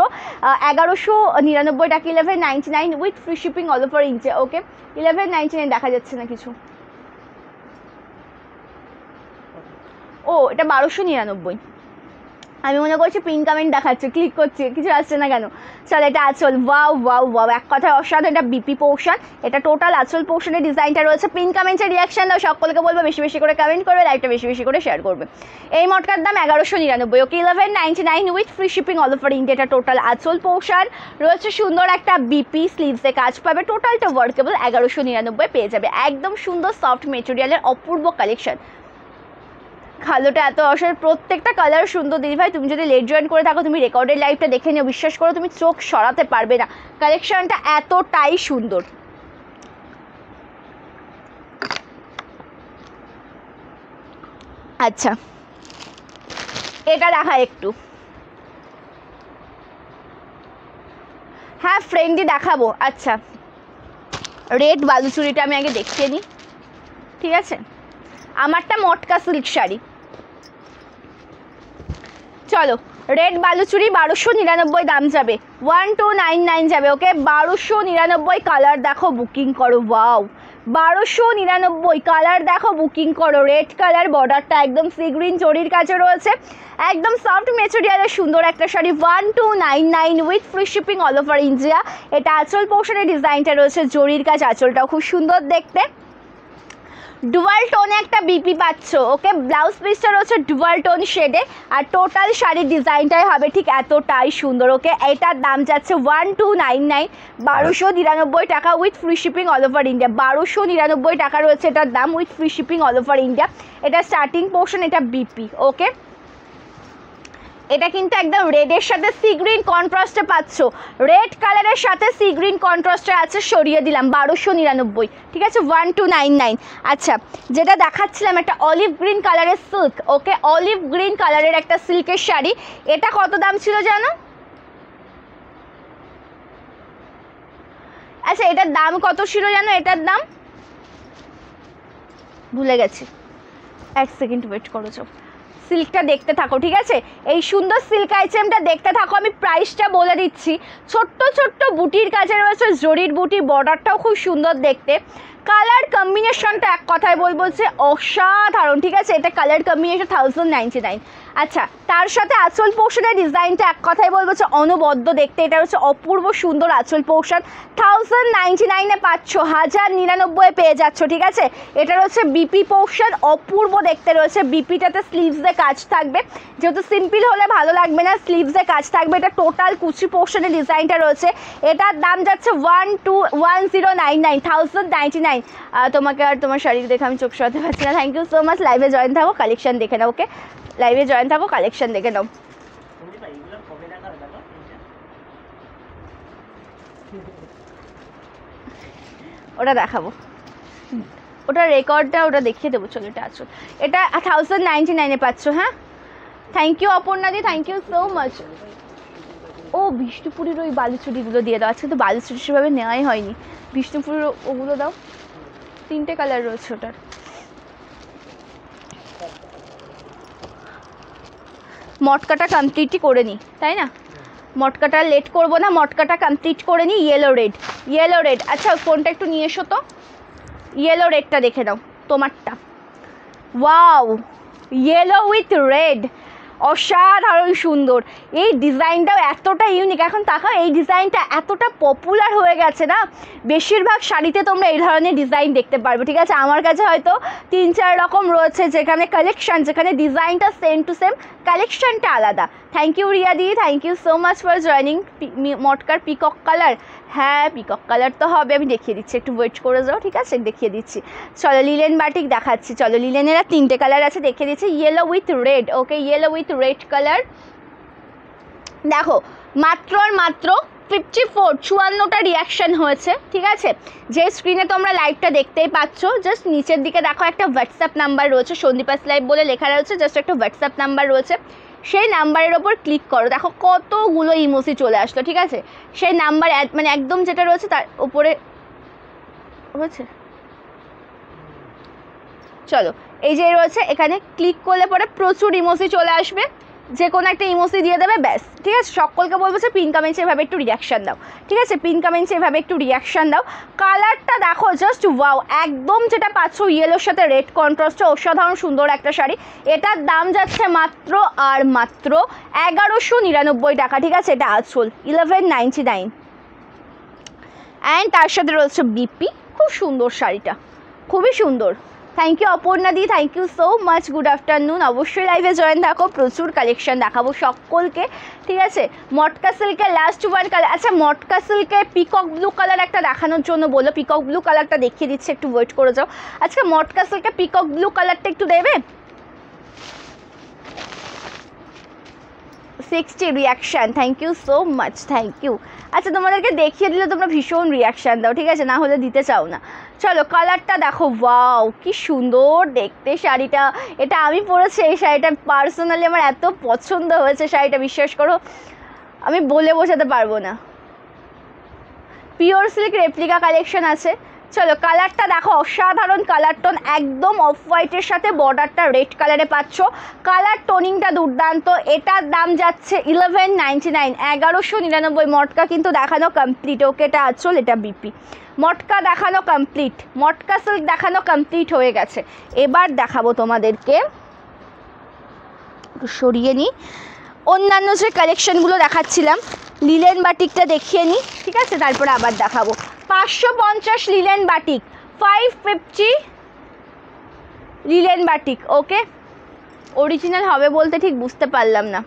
1199 টাকা, 1199 with free shipping all over India, okay, 1199 দেখা যাচ্ছে না কিছু, ও এটা 1299, আমি মনে করছি পিন কমেন্ট দেখাচ্ছে, ক্লিক করছি, কিছু আসছে না কেন। চলো, এটা আঁচল, ওয়াও ওয়াও ওয়াও, এক কথায় অসাধারণ, এটা বিপি পোর্শন, এটা টোটাল আঁচল পোর্শনের ডিজাইনটা রয়েছে। পিন কমেন্টে রিয়াকশন দাও, সকলকে বলবো বেশি বেশি করে কমেন্ট করবে, লাইভটা বেশি বেশি করে শেয়ার করবে। এই মটকার দাম 1199, ওকে, 1199 with free shipping all over India, এটা টোটাল আঁচল পোর্শন রয়েছে, সুন্দর একটা বিপি স্লিভসে কাজ পাবে, টোটালটা ওয়ার্কেবল, 1199 পেয়ে যাবে, একদম সুন্দর সফট মেটেরিয়ালের অপূর্ব কালেকশন। খালোটা এত অসাধারণ, প্রত্যেকটা কালার সুন্দর দিদিভাই, তুমি যদি লেট জয়েন করে থাকো তুমি রেকর্ডের লাইভটা দেখে নিও, বিশ্বাস করো তুমি চোখ সরাতে পারবে না, কালেকশনটা এতটাই সুন্দর। আচ্ছা এটা দেখা একটু, হ্যাঁ ফ্রেন্ডই দেখাবো। আচ্ছা রেড বালুচুরিটা আমি আগে দেখিয়ে নিই, ঠিক আছে, আমারটা মটকা সিল্ক শাড়ি। চলো রেড বালুচুরি 1299 দাম যাবে, 1299 যাবে। ওকে 1299 কালার দেখো বুকিং করো। ওয়াও 1299 কালার দেখো বুকিং করো। রেড কালার, বর্ডারটা একদম সি গ্রিন জরির কাছে রয়েছে, একদম সফট মেটেরিয়ালের সুন্দর একটা sari, 1299 with free shipping all over India. এটা আঁচল পোর্শনের ডিজাইনটা রয়েছে জরির কাজ, আঁচলটাও খুব সুন্দর দেখতে। ডুয়াল টোনে একটা বিপি পাচ্ছ। ওকে ব্লাউজ পিসটা রয়েছে ডুয়াল টোন শেডে, আর টোটাল শাড়ির ডিজাইনটাই হবে ঠিক এতটাই সুন্দর। ওকে এটার দাম যাচ্ছে 1299, 1299 টাকা with free shipping all over India. 1299 টাকা রয়েছে এটার দাম with free shipping all over India. এটা স্টার্টিং পোর্শন, এটা বিপি। ওকে এটা কিন্তু একদম রেডের সাথে সি গ্রিন কন্ট্রাস্টে পাচ্ছ, রেড কালারের সাথে সি গ্রিন কন্ট্রাস্টে আছে, সরিয়ে দিলাম 1299, ঠিক আছে 1299। আচ্ছা যেটা দেখাচ্ছিলাম একটা অলিভ গ্রিন কালারের সিল্ক। ওকে অলিভ গ্রিন কালারের একটা সিল্কের শাড়ি, এটা কত দাম ছিল জানো? আচ্ছা এটার দাম কত ছিল জানো? এটার দাম ভুলে গেছি, এক সেকেন্ড ওয়েট করো। যাও সিল্কটা দেখতে থাকো, ঠিক আছে এই সুন্দর সিল্ক আইটেমটা দেখতে থাকো। আমি প্রাইসটা বলে দিচ্ছি। ছোট্ট ছোট্ট বুটির কাছে রয়েছে জরির বুটি, বর্ডারটাও খুব সুন্দর দেখতে। কালার কম্বিনেশনটা এক কথায় বলবো যে অসাধারণ, ঠিক আছে এটা কালার কম্বিনেশন 1099। আচ্ছা তার সাথে আঁচল পোর্শনের ডিজাইনটা এক কথায় বলবো যে অনবদ্য দেখতে। এটা হচ্ছে অপূর্ব সুন্দর আঁচল পোর্শন, 1099-এ পাচ্ছ, 1099-এ পেয়ে যাচ্ছ, ঠিক আছে। এটা হচ্ছে বিপি পোর্শন, অপূর্ব দেখতে রয়েছে। বিপিটাতে স্লিভসে কাজ থাকবে, যেহেতু সিম্পল হলে ভালো লাগবে না, স্লিভসে কাজ থাকবে। এটা টোটাল কুচি পোর্শনের ডিজাইনটা রয়েছে। এটার দাম যাচ্ছে 1099, 1099। তোমাকে আর তোমার শাড়ি দেখে আমি চোখ সরাতে পারছি না। Thank you so much. লাইভে জয়েন থাকো, কালেকশন দেখে নাও। ওকে লাইভে জয়েন থাকো, কালেকশন দেখে নাও। ওটা দেখাবো, ওটা রেকর্ডটা ওটা দেখিয়ে দেবো। চলো এটা আছো, এটা 1099-এ পাচ্ছ। হ্যাঁ থ্যাংক ইউ অপর্ণাদি, থ্যাংক ইউ সো মাচ। ও বিষ্ণুপুরের ওই বালুচুরিগুলো দিয়ে দাও, আজকে তো বালুচুরি সেভাবে নেওয়াই হয়নি। বিষ্ণুপুরের ওগুলো দাও, 3টে কালার রয়েছে ওটার। মটকাটা কমপ্লিটই করে নিই, তাই না? মটকাটা লেট করবো না, মটকাটা কমপ্লিট করে নিই। Yellow red, yellow red. আচ্ছা ফোনটা একটু নিয়ে এসো তো, ইয়েলো রেডটা দেখে নাও তোমারটা। ওয়াও ইয়েলো উইথ রেড, অসাধারণ সুন্দর। এই ডিজাইনটাও এতটা ইউনিক। এখন তাকাও এই ডিজাইনটা এতটা পপুলার হয়ে গেছে না, বেশিরভাগ শাড়িতে তোমরা এই ধরনের ডিজাইন দেখতে পারবে, ঠিক আছে। আমার কাছে হয়তো 3-4 রকম রয়েছে যেখানে কালেকশন, যেখানে ডিজাইনটা সেম টু সেম, কালেকশনটা আলাদা। Thank you Riya di, thank you so much for joining. মটকার পিকক কালার, হ্যাঁ পিকক কালার তো হবে, আমি দেখিয়ে দিচ্ছি, একটু ওয়েট করে যাও, ঠিক আছে দেখিয়ে দিচ্ছি। চলো লিলেন বাটিক দেখাচ্ছি। চলো লিলেনের 3টে কালার আছে, দেখিয়ে দিচ্ছি। Yellow with red. Okay yellow with red colour. দেখো মাত্র আর মাত্র 54টা রিয়াকশান হয়েছে, ঠিক আছে। যে স্ক্রিনে তোমরা লাইভটা দেখতেই পাচ্ছ, জাস্ট নিচের দিকে দেখো একটা হোয়াটসঅ্যাপ নাম্বার রয়েছে, সন্দীপাস লাইভ বলে লেখা রয়েছে, জাস্ট একটা হোয়াটসঅ্যাপ নাম্বার রয়েছে। সেই নাম্বারের ওপর ক্লিক করো, দেখো কতগুলো ইমোজি চলে আসলো, ঠিক আছে। সেই নাম্বার মানে একদম যেটা রয়েছে তার উপরে রয়েছে। চলো এই যে রয়েছে, এখানে ক্লিক করলে পরে প্রচুর ইমোজি চলে আসবে, যে কোনো একটা ইমোজি দিয়ে দেবে, ব্যাস, ঠিক আছে। সকলকে বলবো যে পিন কমেন্টসে এভাবে একটু রিয়াকশান দাও, ঠিক আছে। পিন কমেন্টসে এভাবে একটু রিয়াকশান দাও। কালারটা দেখো জাস্ট ওয়াও, একদম যেটা পাচ্ছ ইয়েলোর সাথে রেড কন্ট্রাস্টে, অসাধারণ সুন্দর একটা শাড়ি। এটার দাম যাচ্ছে মাত্র আর মাত্র 1199 টাকা, ঠিক আছে। এটা আঁচল 1199, অ্যান্ড তার সাথে রয়েছে বিপি। খুব সুন্দর শাড়িটা, খুবই সুন্দর। থ্যাংক ইউ অপর্ণা দি, thank you so much. Good afternoon. অবশ্যই লাইভে জয়েন থাকো, প্রচুর কালেকশন দেখাবো সকলকে, ঠিক আছে। মটকা সিল্কের লাস্ট 1 কালার। আচ্ছা মটকা সিল্কে পিকক ব্লু কালার একটা দেখানোর জন্য বলো, পিকক ব্লু কালারটা দেখিয়ে দিচ্ছে, একটু ওয়েট করে যাও। আজকে মটকা সিল্কে পিকক ব্লু কালারটা একটু দেবে। 60 reactions, thank you so much, thank you. আচ্ছা তোমাদেরকে দেখিয়ে দিলে তোমরা ভীষণ রিয়াকশান দাও, ঠিক আছে, না হলে দিতে চাও না। চলো কালারটা দেখো, ওয়াও কি সুন্দর দেখতে শাড়িটা। এটা আমি পরেছি এই শাড়িটা, পার্সোনালি আমার এত পছন্দ হয়েছে শাড়িটা, বিশ্বাস করো আমি বলে বোঝাতে পারবো না। পিওর সিল্ক রেপ্লিকা কালেকশন আছে, চলো কালারটা দেখো, অসাধারণ কালার টোন, একদম অফ হোয়াইটের সাথে বর্ডারটা রেড কালারে পাচ্ছ, কালার টোনিংটা দুর্দান্ত। এটার দাম যাচ্ছে 1199, 1199। মটকা কিন্তু দেখানো কমপ্লিট, ওকে এটা আঁচল, এটা বিপি। মটকা দেখানো কমপ্লিট, মটকা সিল্ক দেখানো কমপ্লিট হয়ে গেছে। এবার দেখাবো তোমাদেরকে, সরিয়ে নিই, অন্যান্য যে কালেকশনগুলো দেখাচ্ছিলাম, লিলেন বাটিকটা দেখিয়ে নিই, ঠিক আছে, তারপরে আবার দেখাবো। 550 লিলেন বাটিক, 550 লিলেন বাটিক, ওকে। অরিজিনাল হবে বলতে ঠিক বুঝতে পারলাম না,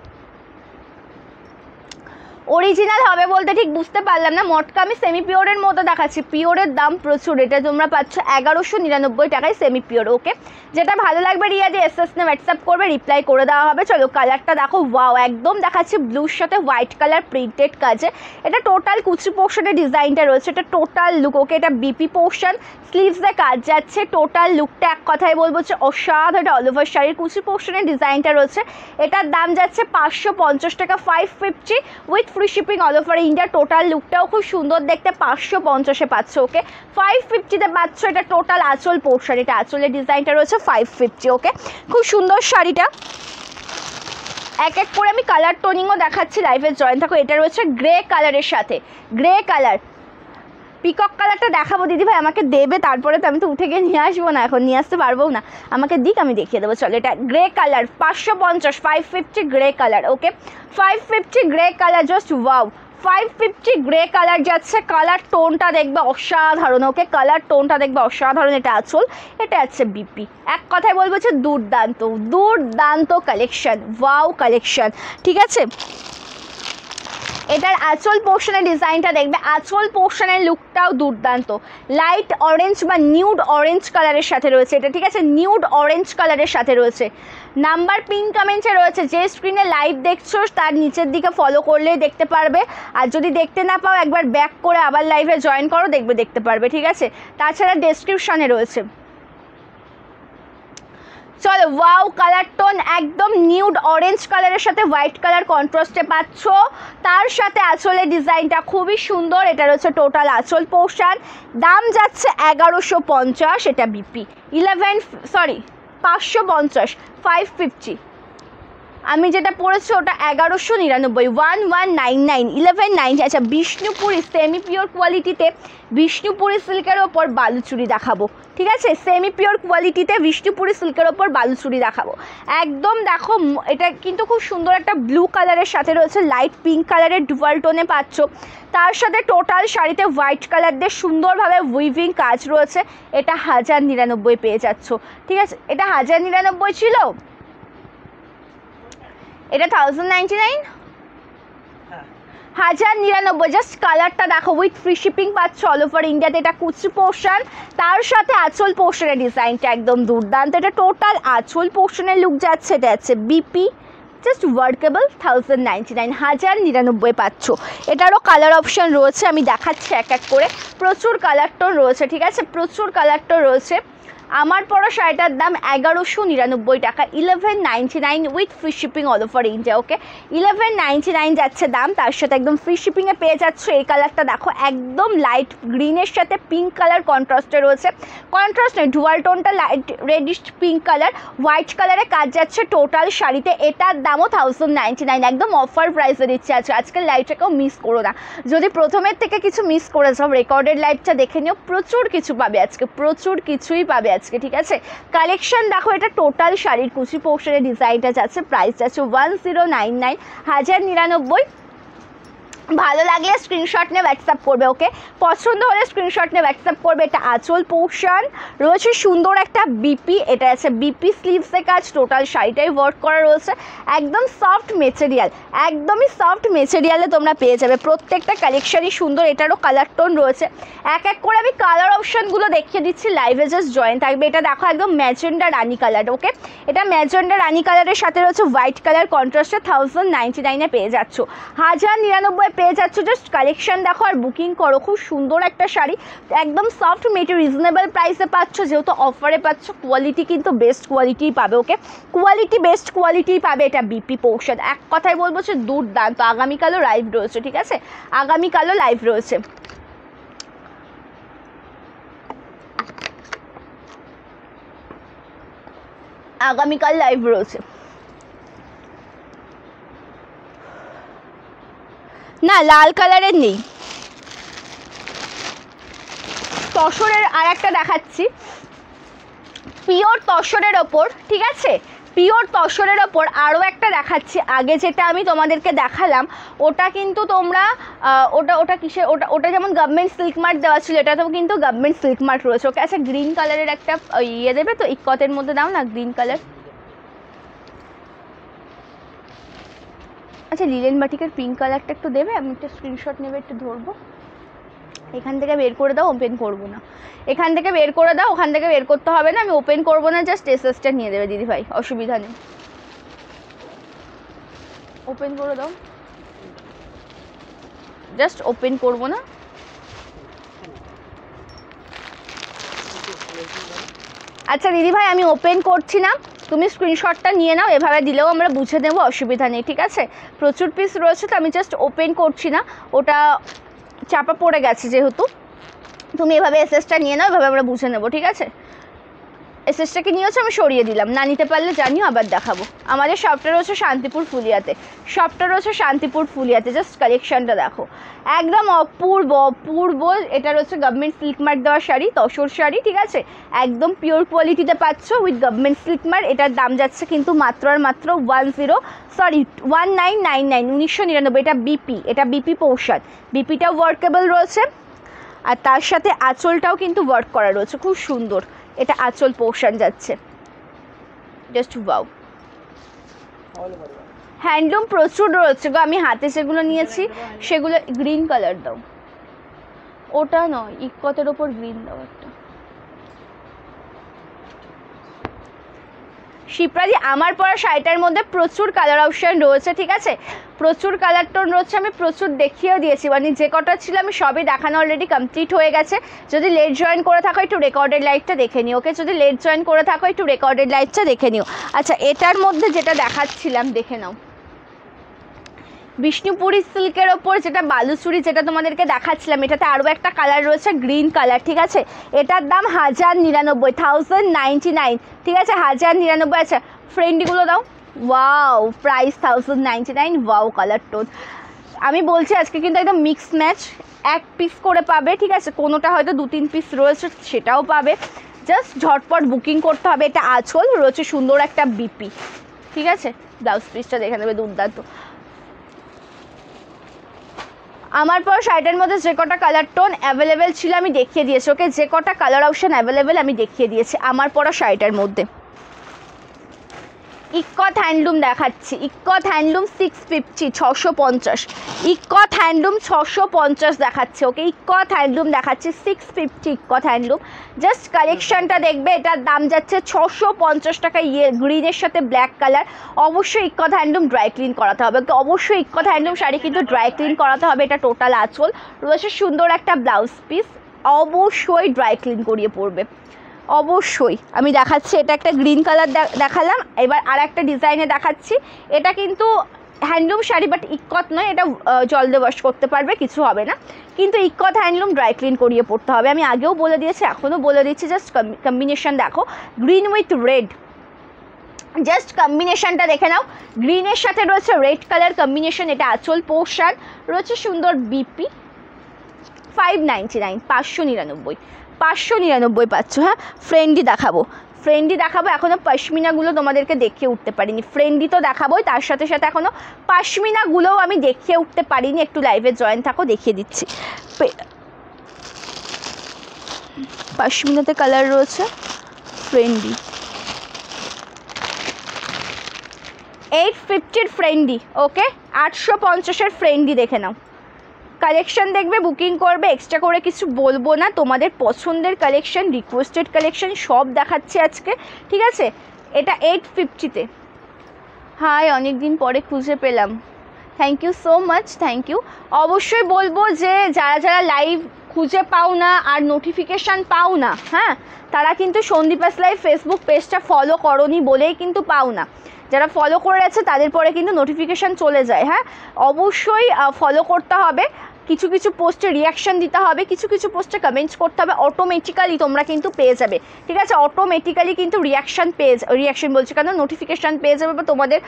অরিজিনাল হবে বলতে ঠিক বুঝতে পারলাম না। মটকা আমি সেমি পিওরের মতো দেখাচ্ছি, পিওরের দাম প্রচুর, এটা তোমরা পাচ্ছ 1199 টাকায় সেমি পিওর, ওকে। যেটা ভালো লাগবে রিয়া যে এসএস নে হোয়াটসঅ্যাপ করবে, রিপ্লাই করে দেওয়া হবে। চলো কালারটা দেখো, ওয়াও, একদম দেখাচ্ছি ব্লুর সাথে হোয়াইট কালার প্রিন্টেড কাজে। এটা টোটাল কুচি পোর্শনের ডিজাইনটা রয়েছে, এটা টোটাল লুক, ওকে। এটা বিপি পোর্শন, স্লিভসে কাজ যাচ্ছে, টোটাল লুকটা এক কথায় বলবো যে অসাধারণ। এটা অল ওভার শাড়ির কুচি পোর্শনের ডিজাইনটা রয়েছে। এটার দাম যাচ্ছে 550 টাকা, 550 with free shipping all over India. Total লুকটাও খুব সুন্দর দেখতে, 550-এ পাচ্ছ, ওকে। 550-তে পাচ্ছ। এটা টোটাল আঁচল পোর্শন, এটা আঁচলের ডিজাইনটা রয়েছে 550, ওকে। খুব সুন্দর শাড়িটা। এক এক করে আমি কালার টোনিংও দেখাচ্ছি, লাইভে জয়েন থাকো। এটা রয়েছে গ্রে কালারের সাথে, গ্রে কালার, পিকক কালারটা দেখাবো দিদিভাই, আমাকে দেবে, তারপরে তো আমি তো উঠে গিয়ে নিয়ে আসবো না, এখন নিয়ে আসতে পারবো না, আমাকে দিক, আমি দেখিয়ে দেবো। চলো এটা গ্রে কালার, 550, 550 গ্রে কালার, ওকে। 550 grey colour, just wow, 550 grey colour যাচ্ছে। কালার টোনটা দেখবে অসাধারণ, ওকে। কালার টোনটা দেখবে অসাধারণ। এটা আঁচল, এটা আছে বিপি। এক কথায় বলবো যে দুর্দান্ত, দুর্দান্ত কালেকশন, ওয়াও কালেকশন, ঠিক আছে। এটার আঁচল পোর্শনের ডিজাইনটা দেখবে, আঁচল পোর্শনের লুকটাও দুর্দান্ত। লাইট অরেঞ্জ বা নিউড অরেঞ্জ কালারের সাথে রয়েছে এটা, ঠিক আছে, নিউড অরেঞ্জ কালারের সাথে রয়েছে। নাম্বার পিন কমেন্টে রয়েছে, যে স্ক্রিনে লাইভ দেখছো তার নিচের দিকে ফলো করলেই দেখতে পারবে। আর যদি দেখতে না পাও একবার ব্যাক করে আবার লাইভে জয়েন করো, দেখবে দেখতে পারবে, ঠিক আছে। তাছাড়া ডেসক্রিপশানে রয়েছে। চলো ওয়াও কালার টোন, একদম নিউড অরেঞ্জ কালারের সাথে হোয়াইট কালার কন্ট্রাস্টে পাচ্ছ। তার সাথে আঁচলের ডিজাইনটা খুবই সুন্দর। এটা রয়েছে টোটাল আঁচল পোর্শন। দাম যাচ্ছে 1150, এটা বিপি। 550, 550। আমি যেটা পড়েছি ওটা 1199, 1199, 1190। আচ্ছা বিষ্ণুপুরি সেমি পিওর কোয়ালিটিতে, বিষ্ণুপুরি সিল্কের ওপর বালুচুরি দেখাবো, ঠিক আছে। সেমি পিওর কোয়ালিটিতে বিষ্ণুপুরি সিল্কের ওপর বালুচুরি দেখাবো। একদম দেখো, এটা কিন্তু খুব সুন্দর একটা ব্লু কালারের সাথে রয়েছে, লাইট পিঙ্ক কালারের ডুয়াল টোনে পাচ্ছ। তার সাথে টোটাল শাড়িতে হোয়াইট কালার দিয়ে সুন্দরভাবে উইভিং কাজ রয়েছে। এটা 1099 পেয়ে যাচ্ছ, ঠিক আছে। এটা 1099 ছিল, এটা 1099, 1099। জাস্ট কালারটা দেখো, উইথ ফ্রি শিপিং পাচ্ছ অল ওভার ইন্ডিয়াতে। এটা কুচি পোর্শন, তার সাথে আঁচল পোর্শনের ডিজাইনটা একদম দুর্দান্ত। এটা টোটাল আঁচল পোর্শনের লুক যাচ্ছে, এটা আছে বিপি, জাস্ট ওয়ার্কেবল। 1099, 1099 পাচ্ছ। এটারও কালার অপশান রয়েছে, আমি দেখাচ্ছি এক এক করে। প্রচুর কালার টোন রয়েছে, ঠিক আছে, প্রচুর কালার টোন রয়েছে। আমার পরা শাড়িটার দাম 1199 টাকা, 1199 with free shipping all over India, okay. 1199 যাচ্ছে দাম, তার সাথে একদম ফ্রি শিপিংয়ে পেয়ে যাচ্ছ। এই কালারটা দেখো, একদম লাইট গ্রিনের সাথে পিঙ্ক কালার কন্ট্রাস্টে রয়েছে, কন্ট্রাস্ট নয়, ডুয়াল টোনটা light reddish pink colour, white কালারে কাজ যাচ্ছে টোটাল শাড়িতে। এটার দামও 1099, একদম অফার প্রাইসে দিচ্ছে আজকে। আজকের লাইভটাকেও মিস করো না, যদি প্রথমের থেকে কিছু মিস করে যাও রেকর্ডেড লাইভটা দেখে নিও, প্রচুর কিছু পাবে আজকে, প্রচুর কিছুই পাবে আজকে, ঠিক আছে। কালেকশন দেখো, এটা টোটাল শাড়ির কুচি পোর্শনের ডিজাইনটা যাচ্ছে, প্রাইস যাচ্ছে 1099, 1099। ভালো লাগলে স্ক্রিনশট নিয়ে হোয়াটসঅ্যাপ করবে, ওকে। পছন্দ হলে স্ক্রিনশট নিয়ে হোয়াটসঅ্যাপ করবে। এটা আঁচল পোর্শন রয়েছে, সুন্দর একটা বিপি, এটা আছে বিপি স্লিভসে কাজ, টোটাল শাড়িটাই ওয়ার্ক করা রয়েছে। একদম সফট মেটেরিয়াল, একদমই সফট মেটেরিয়ালে তোমরা পেয়ে যাবে। প্রত্যেকটা কালেকশনই সুন্দর। এটারও কালার টোন রয়েছে। এক এক করে আমি কালার অপশানগুলো দেখিয়ে দিচ্ছি, লাইভে জাস্ট জয়েন থাকবে। এটা দেখো একদম ম্যাজেন্ডা রানি কালার, ওকে। এটা ম্যাজেন্ডা রানি কালারের সাথে রয়েছে হোয়াইট কালার কন্ট্রাস্টে, 1099 পেয়ে যাচ্ছ, 1099 পেয়ে যাচ্ছ। জাস্ট কালেকশন দেখো আর বুকিং করো। খুব সুন্দর একটা শাড়ি, একদম সফট মেটেরিয়াল, রিজনেবল প্রাইসে পাচ্ছ, যেহেতু অফারে পাচ্ছ। কোয়ালিটি কিন্তু বেস্ট কোয়ালিটিই পাবে, ওকে। কোয়ালিটি বেস্ট কোয়ালিটিই পাবে। এটা বিপি পোর্শন, এক কথায় বলবো যে দুর্দান্ত। আগামীকালও লাইভ রয়েছে, ঠিক আছে, আগামীকালও লাইভ রয়েছে। আগামীকাল লাইভ রয়েছে। না লাল কালারের নেই, তসরের আর একটা দেখাচ্ছি, পিওর তসরের ওপর, ঠিক আছে, পিওর তসরের ওপর আরও একটা দেখাচ্ছি। আগে যেটা আমি তোমাদেরকে দেখালাম ওটা কিন্তু তোমরা ওটা কিসের, ওটা যেমন গভর্নমেন্ট সিল্ক মার্ক দেওয়া ছিল, এটাতেও কিন্তু গভর্নমেন্ট সিল্ক মার্ক রয়েছে। ওকে আচ্ছা গ্রিন কালারের একটা ইয়ে দেবে তো, ইকতের মধ্যে দাও না গ্রিন কালার। আচ্ছা লিলেন বাটিকের পিঙ্ক কালারটা একটু দেবে, আমি একটা স্ক্রিনশট নেবে, একটু ধরবো। এখান থেকে বের করে দাও, ওপেন করবো না, এখান থেকে বের করে দাও, ওখান থেকে বের করতে হবে না, আমি ওপেন করবো না, জাস্ট এসএসটা নিয়ে দেবে দিদিভাই, অসুবিধা নেই। ওপেন করে দাও, জাস্ট ওপেন করবো না। আচ্ছা দিদিভাই আমি ওপেন করছি না, তুমি স্ক্রিনশটটা নিয়ে নাও, এভাবে দিলেও আমরা বুঝে নেবো, অসুবিধা নেই, ঠিক আছে। প্রচুর পিস রয়েছে তো আমি জাস্ট ওপেন করছি না, ওটা চাপা পড়ে গেছে যেহেতু, তুমি এভাবে এসএসটা নিয়ে নাও, এভাবে আমরা বুঝে নেবো, ঠিক আছে। এসএসটাকে নিয়েছো, আমি সরিয়ে দিলাম, না নিতে পারলে জানিও, আবার দেখাবো। আমাদের শপটা রয়েছে শান্তিপুর ফুলিয়াতে, শপটা রয়েছে শান্তিপুর ফুলিয়াতে, জাস্ট কালেকশনটা দেখো, একদম অপূর্ব অপূর্ব। এটা রয়েছে গভর্নমেন্ট সিল্ক মার্ক দেওয়া শাড়ি, তসর শাড়ি, ঠিক আছে, একদম পিওর কোয়ালিটিতে পাচ্ছ উইথ গভর্নমেন্ট সিল্ক মার্ক। এটার দাম যাচ্ছে কিন্তু মাত্র আর মাত্র 1999, এটা বিপি, এটা বিপি পোর্শন, বিপিটাও ওয়ার্কেবল রয়েছে, আর তার সাথে আঁচলটাও কিন্তু ওয়ার্ক করা রয়েছে, খুব সুন্দর। এটা আঁচল পোর্শন যাচ্ছে, জাস্ট ওয়াও। হ্যান্ডলুম প্রচুর রয়েছে গো, আমি হাতে যেগুলো নিয়েছি সেগুলো, গ্রিন কালার দাও, ওটা নয়, ইকতের ওপর গ্রিন দাও একটা। শিপ্রাজি আমার পরা শাড়িটার মধ্যে প্রচুর কালার অপশান রয়েছে, ঠিক আছে, প্রচুর কালার টোন রয়েছে, আমি প্রচুর দেখিয়েও দিয়েছি, মানে যে কটা ছিল আমি সবই দেখানো অলরেডি কমপ্লিট হয়ে গেছে। যদি লেট জয়েন করে থাকো একটু রেকর্ডেড লাইভটা দেখে নিও, ওকে, যদি লেট জয়েন করে থাকো একটু রেকর্ডেড লাইভটা দেখে নিও। আচ্ছা এটার মধ্যে যেটা দেখাচ্ছিলাম দেখে নাও, বিষ্ণুপুরি সিল্কের ওপর যেটা বালুচুরি যেটা তোমাদেরকে দেখাচ্ছিলাম, এটাতে আরও একটা কালার রয়েছে গ্রিন কালার, ঠিক আছে, এটার দাম 1099, ঠিক আছে, 1099। আচ্ছা ফ্রেন্ডিগুলো দাও, wow price 1099, wow colour tone. আমি বলছি আজকে কিন্তু একদম মিক্স ম্যাচ, এক পিস করে পাবে, ঠিক আছে, কোনোটা হয়তো 2-3 পিস রয়েছে সেটাও পাবে, জাস্ট ঝটপট বুকিং করতে হবে। এটা আঁচল রয়েছে সুন্দর একটা বিপি, ঠিক আছে, ব্লাউজ পিসটা দেখে নেবে, দুর্দান্ত। আমার পর শাড়িটার মধ্যে যে কটা কালার টোন অ্যাভেলেবেল ছিল আমি দেখিয়ে দিয়েছি, ওকে, যে কটা কালার অপশান অ্যাভেলেবেল আমি দেখিয়ে দিয়েছি আমার পরা শাড়িটার মধ্যে। ইকত হ্যান্ডলুম দেখাচ্ছি, ইকত হ্যান্ডলুম 650, 650, ইকত হ্যান্ডলুম 650 দেখাচ্ছে, ওকে, ইকত হ্যান্ডলুম দেখাচ্ছি 650, ইকত হ্যান্ডলুম, জাস্ট কালেকশনটা দেখবে, এটার দাম যাচ্ছে 650 টাকা, গ্রিনের সাথে ব্ল্যাক কালার। অবশ্যই ইকত হ্যান্ডলুম ড্রাই ক্লিন করাতে হবে, ওকে, অবশ্যই ইকত হ্যান্ডলুম শাড়ি কিন্তু ড্রাই ক্লিন করাতে হবে। এটা টোটাল আঁচল রয়েছে, সুন্দর একটা ব্লাউজ পিস, অবশ্যই ড্রাই ক্লিন করিয়ে পরবে, অবশ্যই। আমি দেখাচ্ছি, এটা একটা গ্রিন কালার দেখালাম, এবার আর একটা ডিজাইনে দেখাচ্ছি। এটা কিন্তু হ্যান্ডলুম শাড়ি বাট ইকত নয়, এটা জল দিয়ে ওয়াশ করতে পারবে, কিছু হবে না, কিন্তু ইকত হ্যান্ডলুম ড্রাই ক্লিন করিয়ে পড়তে হবে, আমি আগেও বলে দিয়েছি এখনও বলে দিচ্ছি। জাস্ট কম্বিনেশন দেখো, গ্রিন উইথ রেড, জাস্ট কম্বিনেশনটা দেখে নাও, গ্রিনের সাথে রয়েছে রেড কালার কম্বিনেশন, এটা আঁচল পোর্শন রয়েছে, সুন্দর বিপি, 599, 599 পাচ্ছ। হ্যাঁ ফ্রেন্ডি দেখাবো, ফ্রেন্ডি দেখাবো, এখনও পশমিনাগুলো তোমাদেরকে দেখিয়ে উঠতে পারিনি, ফ্রেন্ডি তো দেখাবোই, তার সাথে সাথে এখনও পশমিনাগুলোও আমি দেখিয়ে উঠতে পারিনি, একটু লাইভে জয়েন থাকো, দেখিয়ে দিচ্ছি। পশমিনাতে কালার রয়েছে ফ্রেন্ডি, 850 ফ্রেন্ডি, ওকে, 850 ফ্রেন্ডি দেখে নাও, কালেকশন দেখবে, বুকিং করবে, এক্সট্রা করে কিছু বলবো না, তোমাদের পছন্দের কালেকশন, রিকোয়েস্টেড কালেকশন সব দেখাচ্ছে আজকে, ঠিক আছে। এটা 850-তে, হাই অনেক দিন পরে খুঁজে পেলাম, thank you so much, thank you. অবশ্যই বলবো যে যারা যারা লাইভ খুঁজে পাও না আর নোটিফিকেশান পাও না, হ্যাঁ, তারা কিন্তু সন্দীপাস লাইভ ফেসবুক পেজটা ফলো করনি বলেই কিন্তু পাও না, যারা ফলো করে আছে তাদের পরে কিন্তু নোটিফিকেশান চলে যায়, হ্যাঁ, অবশ্যই ফলো করতে হবে। কিছু কিছু পোস্টে রিয়াকশান দিতে হবে, কিছু কিছু পোস্টে কমেন্টস করতে হবে, অটোমেটিক্যালি তোমরা কিন্তু পেয়ে যাবে, ঠিক আছে? অটোমেটিক্যালি কিন্তু রিয়াকশান বলছি কেন, নোটিফিকেশান পেয়ে যাবে, বা তোমাদের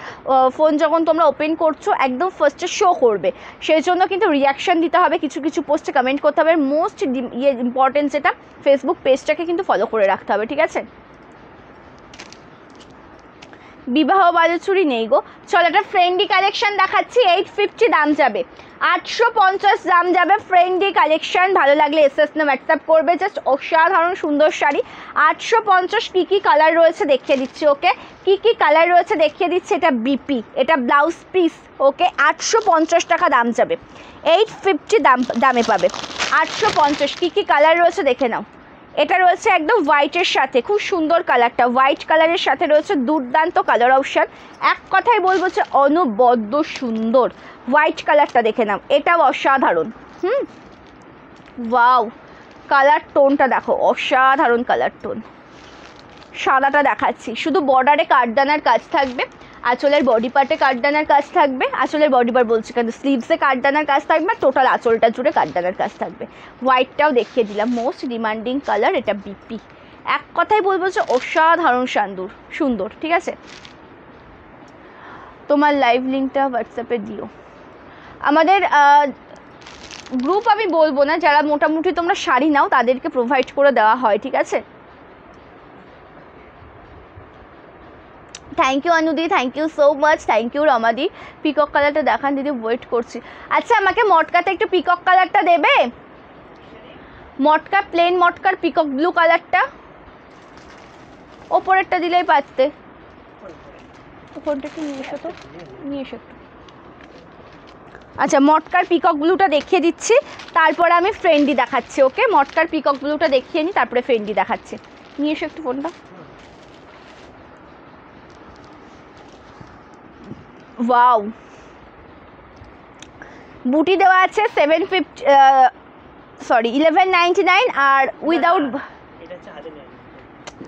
ফোন যখন তোমরা ওপেন করছো একদম ফার্স্টে শো করবে। সেই জন্য কিন্তু রিয়াকশান দিতে হবে, কিছু কিছু পোস্টে কমেন্ট করতে হবে। মোস্ট ইম্পর্টেন্ট যেটা, ফেসবুক পেজটাকে কিন্তু ফলো করে রাখতে হবে, ঠিক আছে? বিবাহ বালুচুরি নেই গো। চলো একটা ফ্রেন্ডি কালেকশন দেখাচ্ছি, 850 দাম যাবে, 850 দাম যাবে। ফ্রেন্ডি কালেকশন ভালো লাগলে এসএস না হোয়াটসঅ্যাপ করবে, জাস্ট অসাধারণ সুন্দর শাড়ি। 850 কী কী কালার রয়েছে দেখিয়ে দিচ্ছি, ওকে? কী কী কালার রয়েছে দেখিয়ে দিচ্ছি। এটা বিপি, এটা ব্লাউজ পিস, ওকে? 850 টাকা দাম যাবে, 850 দামে পাবে। 850 কী কী কালার রয়েছে দেখে নাও। এটা রয়েছে একদম হোয়াইটের সাথে, খুব সুন্দর কালারটা, হোয়াইট কালারের সাথে রয়েছে দুর্দান্ত কালার অপশান। এক কথাই বলবো যে অনবদ্য সুন্দর। হোয়াইট কালারটা দেখে নাও, এটাও অসাধারণ। ওয়াও, কালার টোনটা দেখো, অসাধারণ কালার টোন। সাদাটা দেখাচ্ছি, শুধু বর্ডারে কাঠদানার কাজ থাকবে, আঁচলের বডি পার্টে কাঠদানার কাজ থাকবে, আঁচলের বডি পার্ট বলছি কিন্তু স্লিভসে কাঠদানার কাজ থাকবে, আর টোটাল আঁচলটা জুড়ে কাঠদানার কাজ থাকবে। হোয়াইটটাও দেখিয়ে দিলাম, মোস্ট ডিমান্ডিং কালার, এটা বিপি। এক কথাই বলবো যে অসাধারণ সুন্দর, ঠিক আছে? তোমার লাইভ লিঙ্কটা হোয়াটসঅ্যাপে দিও। আমাদের গ্রুপ আমি বলবো না, যারা মোটামুটি তোমরা শাড়ি নাও তাদেরকে প্রোভাইড করে দেওয়া হয়, ঠিক আছে? থ্যাংক ইউ অনুদি, thank you so much, thank you রমাদি। পিকক কালারটা দেখান দিদি, ওয়েট করছি। আচ্ছা, আমাকে মটকাতে একটু পিকক কালারটা দেবে, মটকা, প্লেন মটকার পিকক ব্লু কালারটা, ওপরেরটা দিলেই পারতে। ফোনটা একটু নিয়ে এসো তো, নিয়ে এসো একটু। আচ্ছা, মটকার পিকক ব্লুটা দেখিয়ে দিচ্ছি, তারপরে আমি ফ্রেন্ডি দেখাচ্ছি, ওকে? মটকার পিকক ব্লুটা দেখিয়ে নিই, তারপরে ফ্রেন্ডি দেখাচ্ছি। নিয়ে এসো একটু ফোনটা। ওয়াও, বুটি দেওয়া আছে 1199, আর উইদাউট,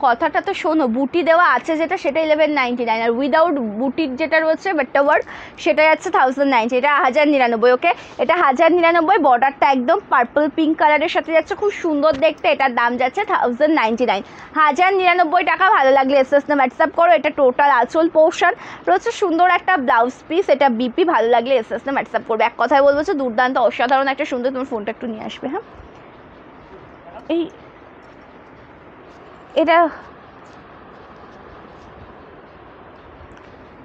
কথাটা তো শোনো, বুটি দেওয়া আছে যেটা সেটা 1199, আর উইদাউট বুটির যেটা রয়েছে বাট্টা ওয়ার্ক সেটা যাচ্ছে 1090, এটা 1099, ওকে? এটা 1099, বর্ডারটা একদম পার্পল পিঙ্ক কালারের সাথে যাচ্ছে, খুব সুন্দর দেখতে। এটার দাম যাচ্ছে 1099, 1099 টাকা। ভালো লাগলে এসএস না হোয়াটসঅ্যাপ করো। এটা টোটাল আঁচল পোর্শন রয়েছে, সুন্দর একটা ব্লাউজ পিস, এটা বিপি। ভালো লাগলে এসএস না হোয়াটসঅ্যাপ করবে। এক কথায় বলবো যে দুর্দান্ত অসাধারণ একটা সুন্দর। তোমার ফোনটা একটু নিয়ে আসবে, হ্যাঁ? এটা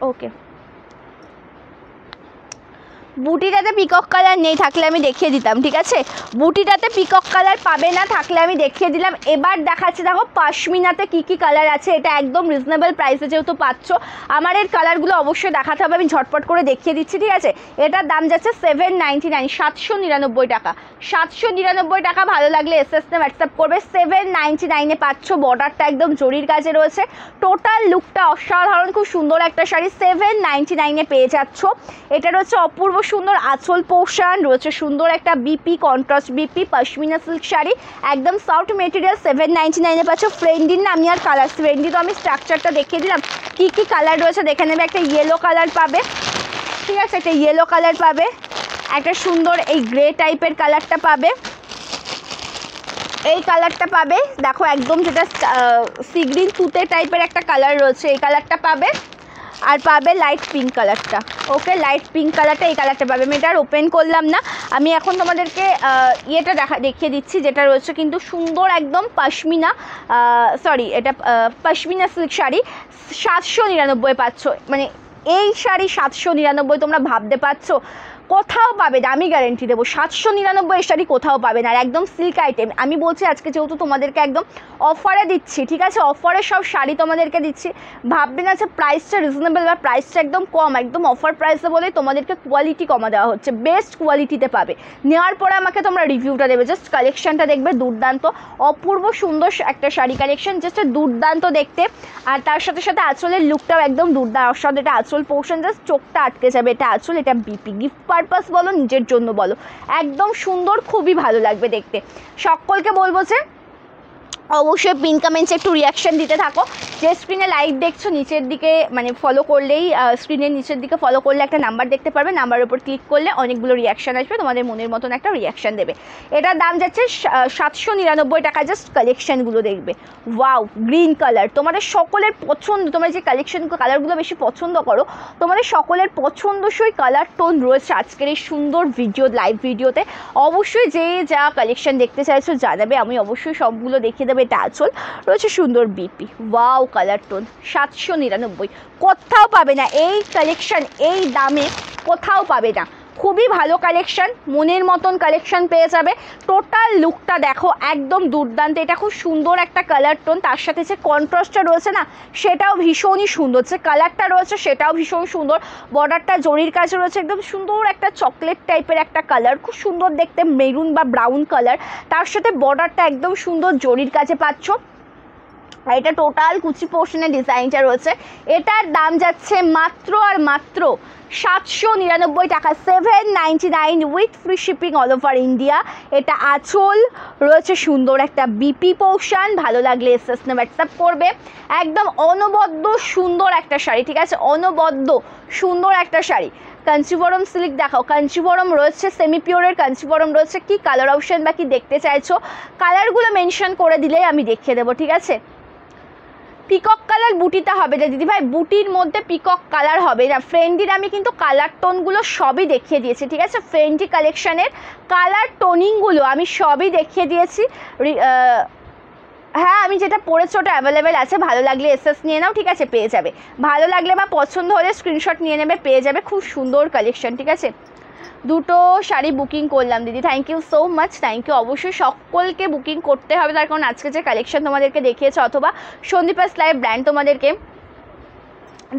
ওকে, বুটিটাতে পিকক কালার নেই, থাকলে আমি দেখিয়ে দিতাম, ঠিক আছে? বুটিটাতে পিকক কালার পাবে না, থাকলে আমি দেখিয়ে দিলাম। এবার দেখাচ্ছি, দেখো পাশমিনাতে কী কী কালার আছে। এটা একদম রিজনেবল প্রাইসে যেহেতু পাচ্ছ, আমার এর কালারগুলো অবশ্যই দেখাতে হবে, আমি ঝটপট করে দেখিয়ে দিচ্ছি, ঠিক আছে? এটার দাম যাচ্ছে 799, 799 টাকা, 799 টাকা। ভালো লাগলে এসএস না হোয়াটসঅ্যাপ করবে। 799-এ পাচ্ছ, বর্ডারটা একদম জরির কাজে রয়েছে, টোটাল লুকটা অসাধারণ, খুব সুন্দর একটা শাড়ি 799-এ পেয়ে যাচ্ছ। এটা রয়েছে অপূর্ব সুন্দর আঁচল পোর্শন, রয়েছে সুন্দর একটা BP, contrast BP pashmina silk sari, একদম সফট মেটেরিয়াল। 799-এ পাচ্ছ। ফ্রেন্ডির না আমি আর কালার, ফ্রেন্ডি তো আমি স্ট্রাকচারটা দেখিয়ে দিলাম, কী কী কালার রয়েছে দেখে নেবে। একটা ইয়েলো কালার পাবে, ঠিক আছে? একটা ইয়েলো কালার পাবে, একটা সুন্দর এই গ্রে টাইপের কালারটা পাবে, এই কালারটা পাবে, দেখো একদম যেটা সি গ্রিন তুতে টাইপের একটা কালার রয়েছে, এই কালারটা পাবে, আর পাবে লাইট পিঙ্ক কালারটা, ওকে? লাইট পিঙ্ক কালারটা, এই কালারটা পাবে। আমি এটা আর ওপেন করলাম না, আমি এখন তোমাদেরকে ইয়েটা দেখিয়ে দিচ্ছি, যেটা রয়েছে কিন্তু সুন্দর একদম পশমিনা, এটা পশমিনা সিল্ক শাড়ি। 799 পাচ্ছ, মানে এই শাড়ি 799 তোমরা ভাবতে পারছো? কোথাও পাবে না, আমি গ্যারেন্টি দেবো। 799 শাড়ি কোথাও পাবে না, আর একদম সিল্ক আইটেম। আমি বলছি আজকে যেহেতু তোমাদেরকে একদম অফারে দিচ্ছি, ঠিক আছে? অফারে সব শাড়ি তোমাদেরকে দিচ্ছি, ভাববে না যে প্রাইসটা রিজনেবল বা প্রাইসটা একদম কম, একদম অফার প্রাইসে বলে তোমাদেরকে কোয়ালিটি কমা দেওয়া হচ্ছে, বেস্ট কোয়ালিটিতে পাবে। নেওয়ার পরে আমাকে তোমরা রিভিউটা দেবে, জাস্ট কালেকশানটা দেখবে, দুর্দান্ত অপূর্ব সুন্দর একটা শাড়ি কালেকশন, জাস্ট দুর্দান্ত দেখতে। আর তার সাথে সাথে আঁচলের লুকটাও একদম দুর্দান্ত, অসাধারণ। এটা আঁচল পোর্শন, জাস্ট চোখটা আটকে যাবে। এটা আঁচল, এটা বিপি, গিফট পারপাস বলো, নিজের জন্য বলো, একদম সুন্দর, খুবই ভালো লাগবে দেখতে। সকলকে বলবো যে অবশ্যই পিন কমেন্টসে একটু রিয়াকশন দিতে থাকো। যে স্ক্রিনে লাইভ দেখছো নিচের দিকে মানে ফলো করলেই স্ক্রিনের নিচের দিকে ফলো করলে একটা নাম্বার দেখতে পারবে, নাম্বারের উপর ক্লিক করলে অনেকগুলো রিয়াকশান আসবে, তোমাদের মনের মতন একটা রিয়াকশান দেবে। এটার দাম যাচ্ছে 799 টাকা। জাস্ট কালেকশানগুলো দেখবে, ওয়াও গ্রিন কালার তোমাদের সকলের পছন্দ, তোমরা যে কালারগুলো বেশি পছন্দ করো তোমাদের সকলের পছন্দসই কালার টোন রয়েছে আজকের এই সুন্দর লাইভ ভিডিওতে। অবশ্যই যে যা কালেকশান দেখতে চাইছো জানাবে, আমি অবশ্যই সবগুলো দেখিয়ে দেবো। এটা আঁচল রয়েছে সুন্দর বিপি, ওয়াও কালার টোন 799, কোথাও পাবে না এই কালেকশন, এই দামে কোথাও পাবে না। খুবই ভালো কালেকশন, মনের মতন কালেকশন পেয়ে যাবে। টোটাল লুকটা দেখো একদম দুর্দান্ত, এটা খুব সুন্দর একটা কালার টোন, তার সাথে যে কন্ট্রাস্টটা রয়েছে না সেটাও ভীষণই সুন্দর, যে কালারটা রয়েছে সেটাও ভীষণ সুন্দর। বর্ডারটা জরির কাছে রয়েছে একদম সুন্দর একটা চকলেট টাইপের একটা কালার, খুব সুন্দর দেখতে, মেরুন বা ব্রাউন কালার, তার সাথে বর্ডারটা একদম সুন্দর জরির কাছে পাচ্ছ। আর এটা টোটাল কুচি পোর্শনের ডিজাইনটা রয়েছে। এটার দাম যাচ্ছে মাত্র আর মাত্র 799 টাকা, 799 with free shipping all over India. এটা আঁচল রয়েছে সুন্দর একটা বিপি পোর্শন, ভালো লাগলে এসএসনে হোয়াটসঅ্যাপ করবে। একদম অনবদ্য সুন্দর একটা শাড়ি, ঠিক আছে, অনবদ্য সুন্দর একটা শাড়ি। কাঞ্চিবরম সিল্ক দেখাও, কাঞ্চিবরম রয়েছে, সেমি পিওরের কাঞ্চিবরম রয়েছে। কি কালার অপশন বা কি দেখতে চাইছো কালারগুলো মেনশন করে দিলেই আমি দেখিয়ে দেবো, ঠিক আছে। পিকক কালার বুটিটা হবে না দিদিভাই, বুটির মধ্যে পিকক কালার হবে না। ফ্রেন্ডির আমি কিন্তু কালার টোনগুলো সবই দেখিয়ে দিয়েছি, ঠিক আছে। ফ্রেন্ডি কালেকশানের কালার টোনিংগুলো আমি সবই দেখিয়ে দিয়েছি। হ্যাঁ আমি যেটা পরেছি ওটা অ্যাভেলেবেল আছে, ভালো লাগলে এসএস নিয়ে নাও, ঠিক আছে, পেয়ে যাবে। ভালো লাগলে বা পছন্দ হলে স্ক্রিনশট নিয়ে নেবে, পেয়ে যাবে। খুব সুন্দর কালেকশন, ঠিক আছে। দুটো শাড়ি বুকিং করলাম দিদি, thank you so much, thank you. অবশ্যই সকলকে বুকিং করতে হবে, তার কারণ আজকে যে কালেকশন তোমাদেরকে দেখিয়েছে অথবা সন্দীপাস লাইভ ব্র্যান্ড তোমাদেরকে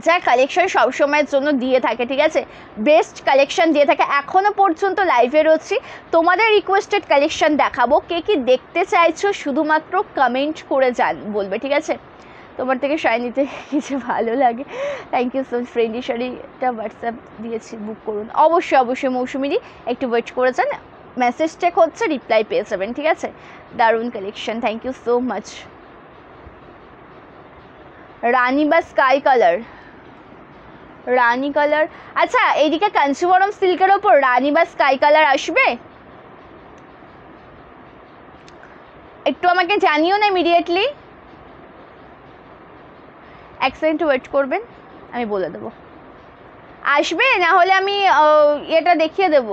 যা কালেকশন সবসময়ের জন্য দিয়ে থাকে, ঠিক আছে, বেস্ট কালেকশন দিয়ে থাকে। এখনও পর্যন্ত লাইভে রয়েছি, তোমাদের রিকোয়েস্টেড কালেকশন দেখাবো। কে কি দেখতে চাইছো শুধুমাত্র কমেন্ট করে বলবে, ঠিক আছে। তোমার থেকে শাড়ি নিতে কিছু ভালো লাগে, থ্যাংক ইউ সো মাচ। ফ্রেন্ডি শাড়িটা হোয়াটসঅ্যাপ দিয়েছি, বুক করুন। অবশ্যই অবশ্যই মৌসুমিদি একটু ওয়েট করে যান, মেসেজ চেক হচ্ছে, রিপ্লাই পেয়ে যাবেন, ঠিক আছে। দারুণ collection, thank you so much. রানি বা স্কাই কালার, রানি কালার, আচ্ছা এইদিকে কাঞ্চিবরম সিল্কের ওপর রানি বা স্কাই কালার আসবে একটু আমাকে জানিও না ইমিডিয়েটলি, এক সেকেন্ড ওয়েট করবেন, আমি বলে দেবো আসবে, না হলে আমি এটা দেখিয়ে দেব।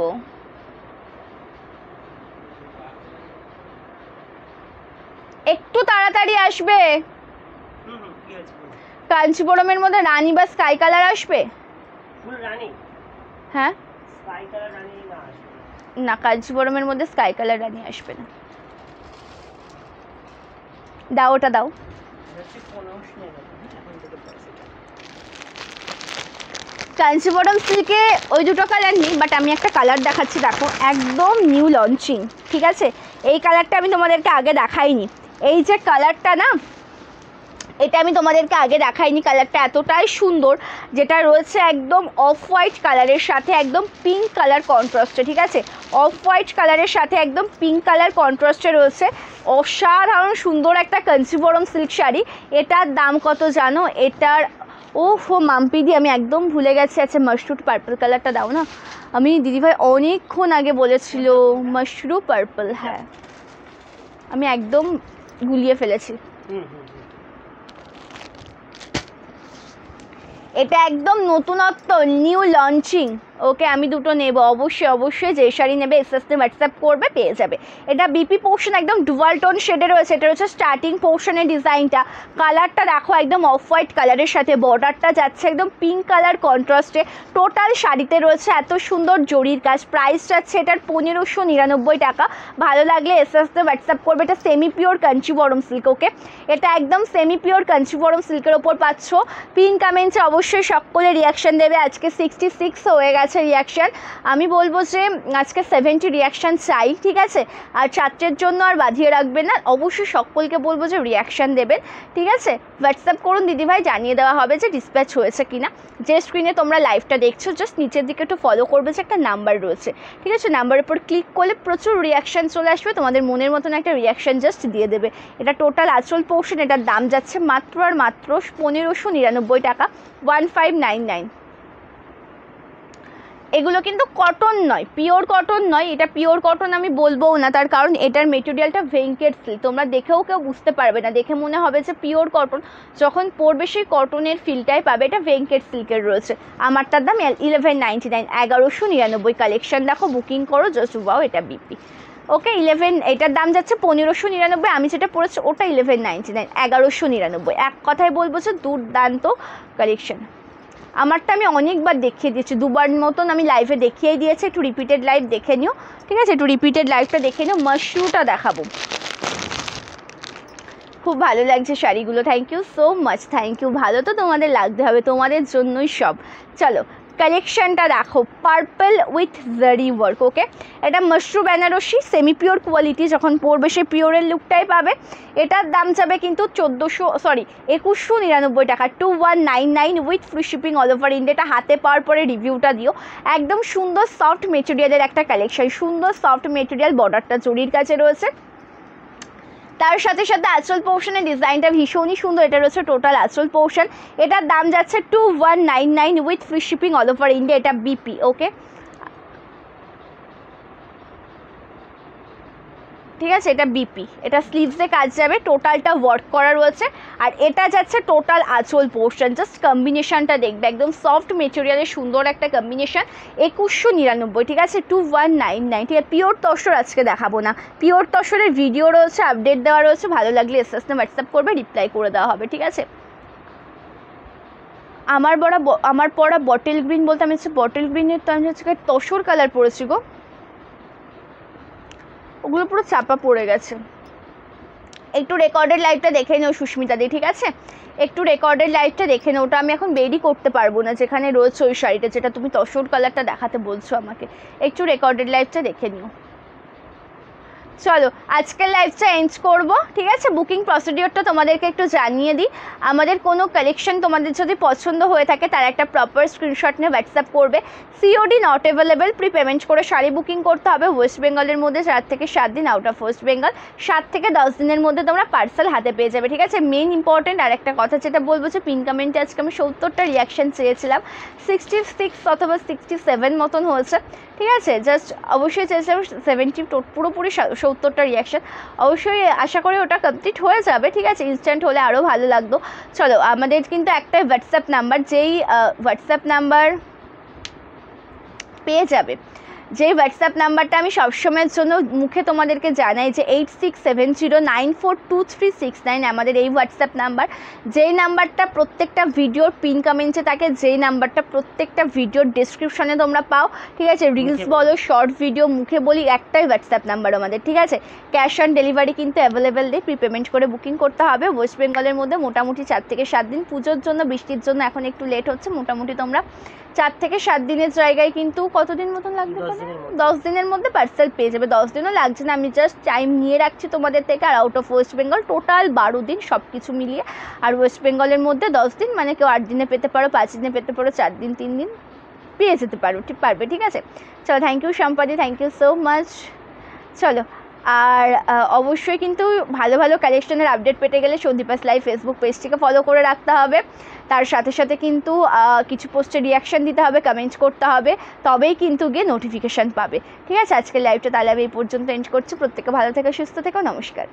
একটু তাড়াতাড়ি আসবে। কাঞ্চিবরমের মধ্যে রানি বা স্কাই কালার আসবে? হ্যাঁ না, কাঞ্চিবরমের মধ্যে স্কাই কালার রানি আসবে না। দাও ওটা দাও। কাঞ্চিবরম সিল্কে ওই দুটো কালার নেই, বাট আমি একটা কালার দেখাচ্ছি, দেখো একদম নিউ লঞ্চিং, ঠিক আছে। এই কালারটা আমি তোমাদেরকে আগে দেখাইনি, এই যে কালারটা না এটা আমি তোমাদেরকে আগে দেখাইনি। কালারটা এতটাই সুন্দর, যেটা রয়েছে একদম অফ হোয়াইট কালারের সাথে একদম পিঙ্ক কালার কন্ট্রাস্টে, ঠিক আছে। অফ হোয়াইট কালারের সাথে একদম পিঙ্ক কালার কন্ট্রাস্টে রয়েছে, অসাধারণ সুন্দর একটা কাঞ্চিবরম সিল্ক শাড়ি। এটার দাম কত জানো? এটার ওফো মাম্পিদি আমি একদম ভুলে গেছি। আচ্ছা মাশরুম পার্পল কালারটা দাও না, আমি দিদিভাই অনেকক্ষণ আগে বলেছিল মাশরুম পার্পল, হ্যাঁ আমি একদম গুলিয়ে ফেলেছি। এটা একদম নতুনত্ব, নিউ লঞ্চিং। ওকে আমি দুটো নেব, অবশ্যই অবশ্যই। যে শাড়ি নেবে এসএসতে হোয়াটসঅ্যাপ করবে, পেয়ে যাবে। এটা বিপি পোর্শন একদম ডুয়াল টোন শেডে রয়েছে। এটা রয়েছে স্টার্টিং পোর্শনের ডিজাইনটা। কালারটা দেখো একদম অফ হোয়াইট কালারের সাথে বর্ডারটা যাচ্ছে একদম পিঙ্ক কালার কন্ট্রাস্টে। টোটাল শাড়িতে রয়েছে এত সুন্দর জরির কাজ। প্রাইস যাচ্ছে এটার 1599 টাকা। ভালো লাগলে এসএসতে হোয়াটসঅ্যাপ করবে। এটা সেমি পিওর কাঞ্চিবরম সিল্ক। ওকে এটা একদম সেমি পিওর কাঞ্চিবরম সিল্কের ওপর পাচ্ছ। পিন কমেন্টে অবশ্যই সকলে রিয়াকশন দেবে। আজকে 66 হয়ে গেছে। গেছে রিয়াকশান। আমি বলবো যে আজকে 70 রিয়াকশান চাই, ঠিক আছে। আর চারটের জন্য আর বাঁধিয়ে রাখবেন না, অবশ্যই সকলকে বলবো যে রিয়াকশান দেবেন, ঠিক আছে। হোয়াটসঅ্যাপ করুন দিদিভাই, জানিয়ে দেওয়া হবে যে ডিসপ্যাচ হয়েছে কিনা। যে স্ক্রিনে তোমরা লাইভটা দেখছো জাস্ট নিচের দিকে একটু ফলো করবে যে একটা নাম্বার রয়েছে, ঠিক আছে। নাম্বারের উপর ক্লিক করলে প্রচুর রিয়াকশান চলে আসবে, তোমাদের মনের মতন একটা রিয়াকশান জাস্ট দিয়ে দেবে। এটা টোটাল আঁচল পোর্শন, এটার দাম যাচ্ছে মাত্র আর মাত্র 1599 টাকা, 1599। এগুলো কিন্তু কটন নয়, পিওর কটন নয়, এটা পিওর কটন আমি বলবোও না, তার কারণ এটার মেটেরিয়ালটা ভেঙ্কেট সিল্ক। তোমরা দেখেও কেউ বুঝতে পারবে না, দেখে মনে হবে যে পিওর কটন, যখন পরবে সেই কটনের ফিলটাই পাবে। এটা ভেঙ্কেট সিল্কের রয়েছে। আমারটার দাম 1199, 1199 কালেকশন দেখো, বুকিং করো জাস্ট ওয়াও। এটা বিপি, ওকে। এটার দাম যাচ্ছে 1599, আমি যেটা পড়েছি ওটা 1199, 1199। এক কথায় বলবো যে দুর্দান্ত কালেকশন। আমারটা আমি অনেকবার দেখিয়ে দিয়েছি, দুবার মতন আমি লাইভে দেখিয়ে দিয়েছি। একটু রিপিটেড লাইভ দেখে নিও, ঠিক আছে। একটু রিপিটেড লাইভটা দেখে নিও। মাশরুটা দেখাবো, খুব ভালো লাগছে শাড়িগুলো, thank you so much, thank you. ভালো তো তোমাদের লাগতে হবে, তোমাদের জন্যই সব। চলো কালেকশনটা দেখো, purple with zari work, okay. এটা Mashru Banarasi, semi pure quality, যখন পরবে সে পিওরের লুকটাই পাবে। এটার দাম যাবে কিন্তু 2199 টাকা, 2199 with free shipping all over India. এটা হাতে পাওয়ার পরে রিভিউটা দিও। একদম সুন্দর সফট মেটেরিয়ালের একটা কালেকশন, সুন্দর সফট মেটেরিয়াল, বর্ডারটা জরির কাছে রয়েছে। তার সাথে সাথে আঁচল পোর্শনের ডিজাইনটা ভীষণই সুন্দর, এটা রয়েছে টোটাল আঁচল পোর্শন। এটার দাম যাচ্ছে 2199 with free shipping all over India. এটা বিপি, ওকে, ঠিক আছে। এটা বিপি, এটা স্লিভসে কাজ যাবে, টোটালটা ওয়ার্ক করা রয়েছে। আর এটা যাচ্ছে টোটাল আঁচল পোর্শন, জাস্ট কম্বিনেশনটা দেখবে, একদম সফট মেটেরিয়ালের সুন্দর একটা কম্বিনেশন। 2199, ঠিক আছে, 2199, ঠিক আছে। পিওর তসর আজকে দেখাবো না, পিওর তসরের ভিডিও রয়েছে, আপডেট দেওয়া রয়েছে, ভালো লাগলে এসএস না হোয়াটসঅ্যাপ করবে, রিপ্লাই করে দেওয়া হবে, ঠিক আছে। আমার পরা বটল গ্রিন বলতে আমি হচ্ছে বটল গ্রিনের, তো আমি হচ্ছে তসর কালার পরেছি গো, ওগুলো পুরো চাপা পড়ে গেছে। একটু রেকর্ডেড লাইভটা দেখে নেও সুস্মিতা দি, ঠিক আছে। একটু রেকর্ডেড লাইভটা দেখে নেও, ওটা আমি এখন বেরই করতে পারবো না যেখানে রয়েছে ওই শাড়িটা, যেটা তুমি তসর কালারটা দেখাতে বলছো আমাকে। একটু রেকর্ডেড লাইভটা দেখে নিও। চলো আজকের লাইভটা এন্ড করব, ঠিক আছে। বুকিং প্রসিডিওরটা তোমাদেরকে একটু জানিয়ে দিই। আমাদের কোনো কালেকশন তোমাদের যদি পছন্দ হয়ে থাকে তার একটা প্রপার স্ক্রিনশট নিয়ে হোয়াটসঅ্যাপ করবে। COD not available, pre payment করে শাড়ি বুকিং করতে হবে। ওয়েস্ট বেঙ্গলের মধ্যে 4 থেকে 7 দিন, আউট অফ ওয়েস্ট বেঙ্গল 7 থেকে 10 দিনের মধ্যে তোমরা পার্সেল হাতে পেয়ে যাবে, ঠিক আছে। মেন ইম্পর্টেন্ট আর একটা কথা যেটা বলবো যে পিন কমেন্টে আজকে আমি 70টা রিয়াকশান চেয়েছিলাম, 66 অথবা 67 মতন হয়েছে, ঠিক আছে। জাস্ট অবশ্যই চেয়েছিলাম 70, পুরোপুরি 70টা রিয়াকশান। অবশ্যই আশা করি ওটা কমপ্লিট হয়ে যাবে, ঠিক আছে। ইনস্ট্যান্ট হলে আরও ভালো লাগতো। চলো আমাদের কিন্তু একটা হোয়াটসঅ্যাপ নাম্বার, যেই হোয়াটসঅ্যাপ নাম্বার পেয়ে যাবে, যেই হোয়াটসঅ্যাপ নাম্বারটা আমি সবসময়ের জন্য মুখে তোমাদেরকে জানাই যে 8670942369, আমাদের এই হোয়াটসঅ্যাপ নাম্বার। যেই নাম্বারটা প্রত্যেকটা ভিডিওর পিন কমেন্টে থাকে, যেই নাম্বারটা প্রত্যেকটা ভিডিওর ডিসক্রিপশনে তোমরা পাও, ঠিক আছে। রিলস বলো, শর্ট ভিডিও, মুখে বলি, একটাই হোয়াটসঅ্যাপ নাম্বার আমাদের, ঠিক আছে। ক্যাশ অন ডেলিভারি কিন্তু অ্যাভেলেবেল নেই, প্রি পেমেন্ট করে বুকিং করতে হবে। ওয়েস্ট বেঙ্গলের মধ্যে মোটামুটি 4 থেকে 7 দিন, পুজোর জন্য বৃষ্টির জন্য এখন একটু লেট হচ্ছে। মোটামুটি তোমরা 4 থেকে 7 দিনের জায়গায় কিন্তু কতদিন মতন লাগবে, 10 দিনের মধ্যে পার্সেল পেয়ে যাবে। 10 দিনও লাগছে না, আমি জাস্ট টাইম নিয়ে রাখছি তোমাদের থেকে। আর out of West Bengal total 12 দিন সব কিছু মিলিয়ে। আর ওয়েস্ট বেঙ্গলের মধ্যে 10 দিন, মানে কেউ 8 দিনে পেতে পারো, 5 দিনে পেতে পারো, 4 দিন 3 দিন পেয়ে যেতে পারবে, ঠিক আছে। চলো থ্যাংক ইউ সম্পাদি, থ্যাংক ইউ সো মাচ। চলো আর অবশ্যই কিন্তু ভালো ভালো কালেকশনের আপডেট পেতে গেলে সন্দীপাস লাইভ ফেসবুক পেজটিকে ফলো করে রাখতে হবে। তার সাথে সাথে কিন্তু কিছু পোস্টে রিয়াকশান দিতে হবে, কমেন্ট করতে হবে, তবেই কিন্তু গিয়ে নোটিফিকেশান পাবে, ঠিক আছে। আজকের লাইভটা তাহলে আমি এই পর্যন্ত এন্ড করছি। প্রত্যেকে ভালো থেকো, সুস্থ থেকো, নমস্কার।